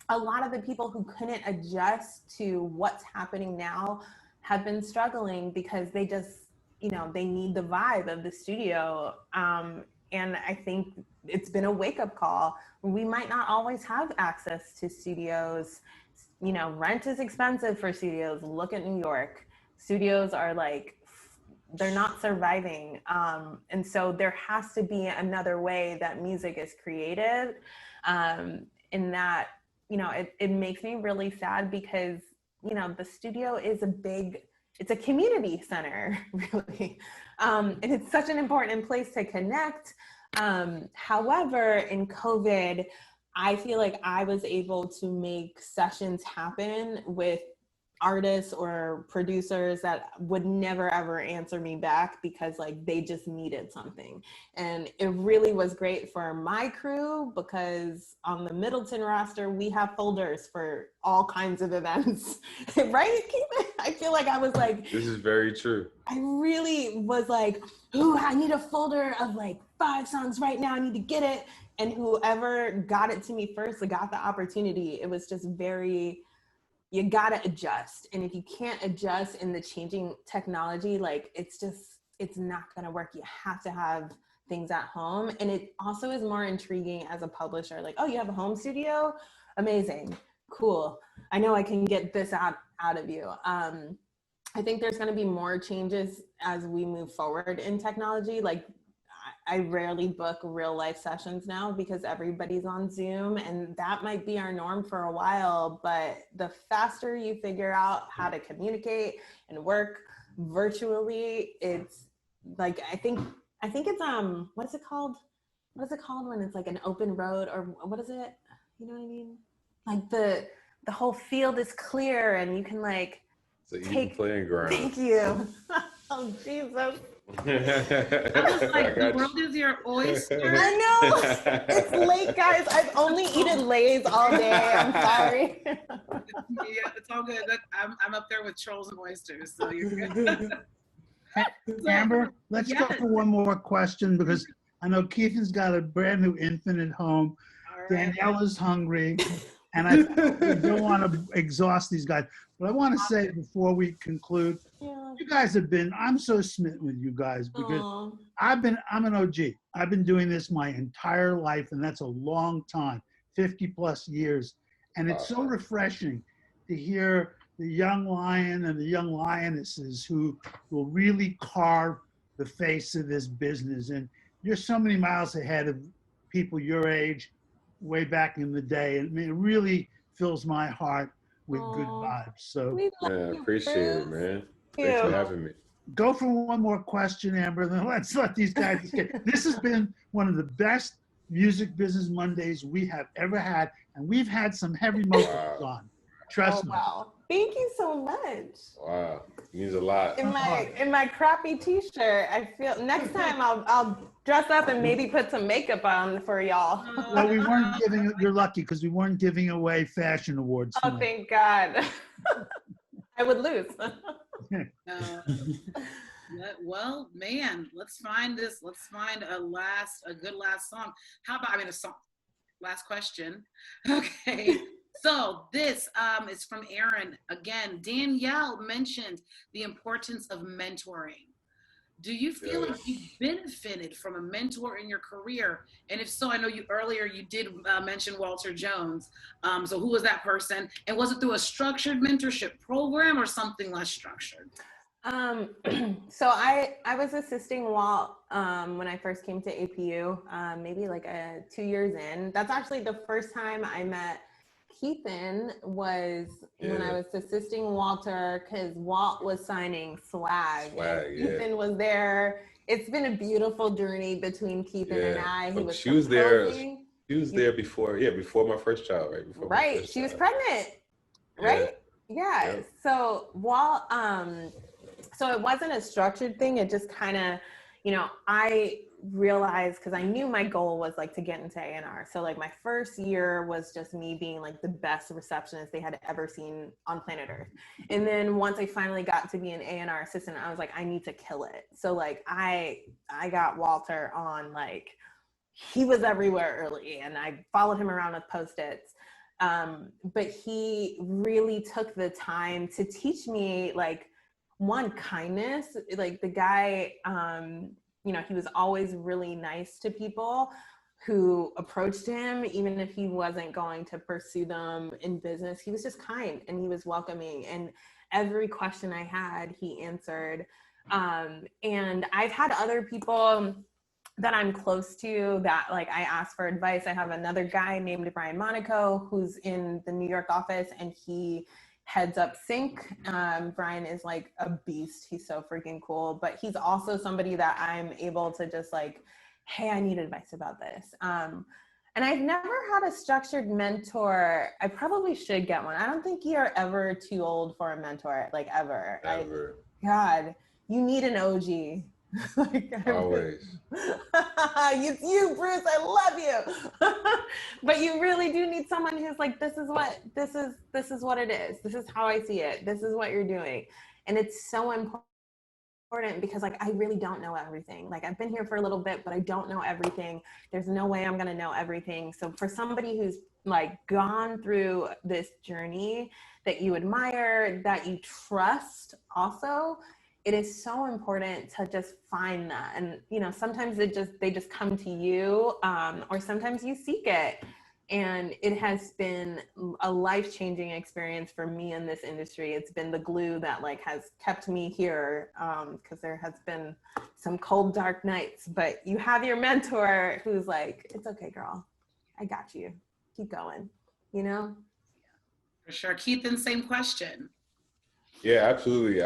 S3: a lot of the people who couldn't adjust to what's happening now have been struggling because they just, you know, they need the vibe of the studio. And I think it's been a wake-up call. We might not always have access to studios. You know, rent is expensive for studios. Look at New York. Studios are like, they're not surviving. And so there has to be another way that music is created. In that, you know, it makes me really sad because, you know, the studio is it's a community center, really. And it's such an important place to connect. However, in COVID, I feel like I was able to make sessions happen with artists or producers that would never ever answer me back because like they just needed something. And it really was great for my crew because on the Middleton roster, we have folders for all kinds of events, right? I feel like I was like,
S5: this is very true.
S3: I really was like, ooh, I need a folder of like 5 songs right now. I need to get it. And whoever got it to me first, got the opportunity. It was just very, you gotta adjust. And if you can't adjust in the changing technology, like it's not gonna work. You have to have things at home. And it also is more intriguing as a publisher, like, oh, you have a home studio? Amazing, cool. I know I can get this out of you. I think there's gonna be more changes as we move forward in technology. Like I rarely book real life sessions now because everybody's on Zoom, and that might be our norm for a while, but the faster you figure out how to communicate and work virtually, it's like, I think it's, what is it called? What is it called when it's like an open road, or what is it? You know what I mean? Like the whole field is clear and you can like
S5: it's an even playing ground.
S3: Thank you. Oh, Jesus.
S2: I was like, the world is your oyster.
S3: I know. It's late, guys. I've only eaten Lay's all day. I'm sorry.
S2: Yeah, it's all good. I'm up there with trolls and oysters, so you're good.
S1: Amber, let's go for one more question because I know Keithen's got a brand new infant at home. Right. Danielle is hungry, and I don't want to exhaust these guys. But I want to say before we conclude, you guys have been, I'm so smitten with you guys because I'm an OG. I've been doing this my entire life, and that's a long time, 50 plus years. And it's so refreshing to hear the young lion and the young lionesses who will really carve the face of this business. And you're so many miles ahead of people your age, way back in the day. And it really fills my heart with good vibes. So
S5: yeah, appreciate it, man. Thanks for having me.
S1: Go for one more question, Amber, then let's let these guys get. This has been one of the best Music Business Mondays we have ever had, and we've had some heavy motors on. Trust me.
S3: Wow. Thank you so much.
S5: Wow, it means a lot.
S3: In my crappy t-shirt, I feel next time I'll dress up and maybe put some makeup on for y'all.
S1: Well, we weren't giving. You're lucky because we weren't giving away fashion awards.
S3: Oh, thank God. I would lose.
S2: Well, man, let's find a good last song. How about, a song, last question. Okay. So this is from Aaron. Again, Danielle mentioned the importance of mentoring. Do you feel like you benefited from a mentor in your career? And if so, I know you did mention Walter Jones. So who was that person? And was it through a structured mentorship program or something less structured?
S3: So I was assisting Walt when I first came to APU, maybe like 2 years in. That's actually the first time I met Keithen was when I was assisting Walter because Walt was signing Swag. Keithen was there. It's been a beautiful journey between Keithen and I.
S5: She was there. She was there before my first child, right?
S3: Right. She was pregnant, right? Yeah. So Walt, so it wasn't a structured thing. It just kind of, I realized, because I knew my goal was like to get into A&R. So like my first year was just me being like the best receptionist they had ever seen on planet Earth. And then once I finally got to be an A&R assistant, I was like, I need to kill it. So like I got Walter on, like, he was everywhere early, and I followed him around with Post-its. But he really took the time to teach me, like, one, kindness. Like the guy, you know, he was always really nice to people who approached him, even if he wasn't going to pursue them in business. He was just kind and he was welcoming, and every question I had, he answered. And I've had other people that I'm close to that, like, I ask for advice. I have another guy named Brian Monaco who's in the New York office, and he heads up sync. Brian is like a beast. He's so freaking cool, but he's also somebody that I'm able to just like, hey, I need advice about this. And I've never had a structured mentor. I probably should get one. I don't think you're ever too old for a mentor, like ever.
S5: Ever.
S3: God, you need an OG. Like,
S5: Always.
S3: It's you, Bruce. I love you. But you really do need someone who's like, this is what it is. This is how I see it. This is what you're doing. And it's so important because, like, I really don't know everything. Like, I've been here for a little bit, but I don't know everything. There's no way I'm going to know everything. So for somebody who's like gone through this journey that you admire, that you trust also, it is so important to just find that. And, you know, sometimes they just come to you, or sometimes you seek it. And it has been a life-changing experience for me in this industry. It's been the glue that, like, has kept me here, because there has been some cold, dark nights, but you have your mentor who's like, it's okay, girl. I got you. Keep going, you know?
S2: For sure. Keithen, same question.
S5: Yeah, absolutely.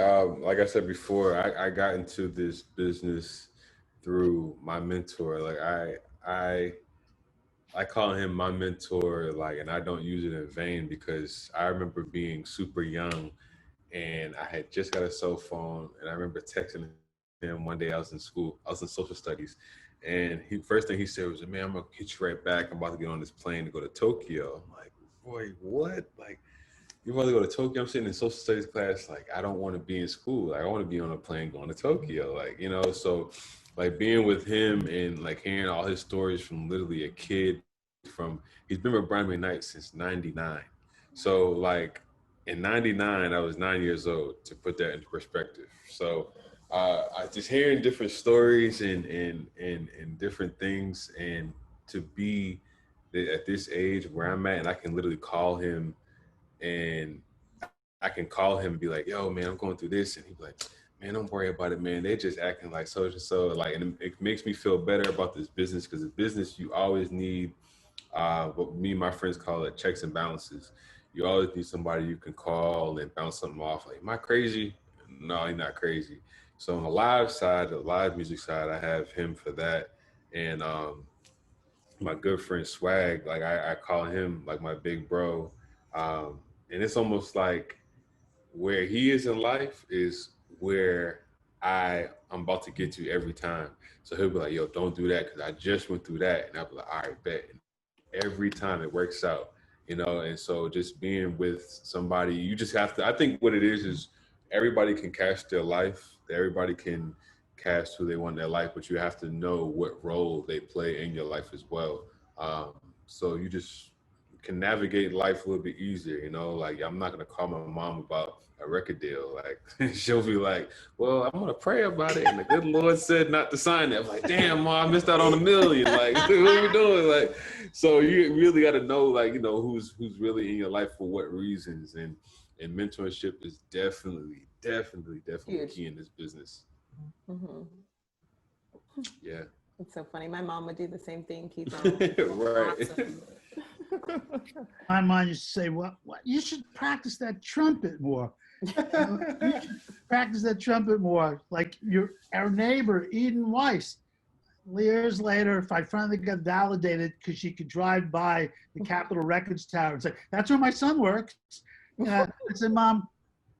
S5: Like I said before, I got into this business through my mentor. Like I call him my mentor, like, and I don't use it in vain because I remember being super young and I had just got a cell phone, and I remember texting him one day. I was in school. I was in social studies, and first thing he said was, "Man, I'm gonna hit you right back. I'm about to get on this plane to go to Tokyo." I'm like, "Boy, what? Like, you want to go to Tokyo?" I'm sitting in social studies class, like, I don't want to be in school. Like, I want to be on a plane going to Tokyo. Like, you know, so like being with him and like hearing all his stories from literally a kid he's been with Brian McKnight since 99. So like in 99, I was 9 years old, to put that into perspective. So I just hearing different stories and different things, and to be at this age where I'm at, and I can literally call him and I can call him and be like, "Yo, man, I'm going through this," and he'd be like, "Man, don't worry about it, man. They're just acting like so and so." Like, and it makes me feel better about this business, because the business, you always need what me and my friends call it checks and balances. You always need somebody you can call and bounce something off. Like, am I crazy? No, you're not crazy. So on the live side, the live music side, I have him for that, and my good friend Swag, like I call him like my big bro. And it's almost like where he is in life is where I'm about to get to every time. So he'll be like, "Yo, don't do that because I just went through that." And I'll be like, "All right, bet." And every time it works out, you know? And so just being with somebody, you just have to, I think what it is everybody can cast their life. Everybody can cast who they want in their life, but you have to know what role they play in your life as well. So you just can navigate life a little bit easier, you know? Like, I'm not gonna call my mom about a record deal. Like, she'll be like, "Well, I'm gonna pray about it, and the good Lord said not to sign it." I'm like, "Damn, Mom, I missed out on $1 million. Like, what are we doing?" Like, so you really got to know, like, you know, who's really in your life for what reasons, and mentorship is definitely
S3: Huge.
S5: key in this business.
S3: Mm-hmm.
S5: Yeah.
S3: It's so funny. My mom would do the same thing, Keith.
S5: Right.
S3: Awesome.
S1: My mom used to say, "What? You should practice that trumpet more. You should practice that trumpet more." Like our neighbor, Eden Weiss. Years later, if I finally got validated because she could drive by the Capitol Records Tower and say, "That's where my son works." I said, "Mom,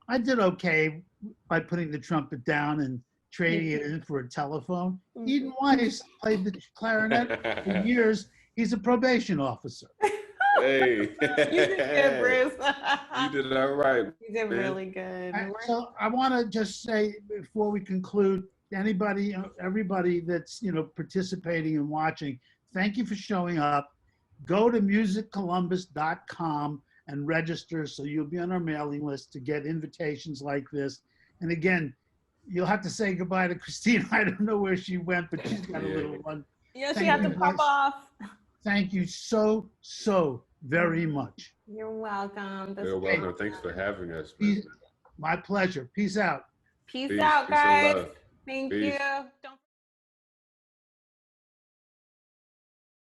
S1: I did okay by putting the trumpet down and trading it in for a telephone. Eden Weiss played the clarinet for years. He's a probation officer.
S5: Hey.
S3: You did good, Bruce.
S5: You did all right.
S3: You did
S5: man.
S3: really good.
S1: So I want to just say before we conclude, anybody, everybody that's participating and watching, thank you for showing up. Go to musiccolumbus.com and register so you'll be on our mailing list to get invitations like this. And again, you'll have to say goodbye to Cristina. I don't know where she went, but she's got a little one.
S3: Yeah, she
S1: Thank
S3: had
S1: you
S3: to pop
S1: guys.
S3: off.
S1: Thank you so very much.
S3: You're welcome.
S5: You're welcome. Thanks for having us, man.
S1: My pleasure. Peace out.
S3: Peace
S5: Peace.
S3: out,
S5: Peace and
S3: guys.
S5: love.
S3: Thank
S5: Peace.
S3: you. Don't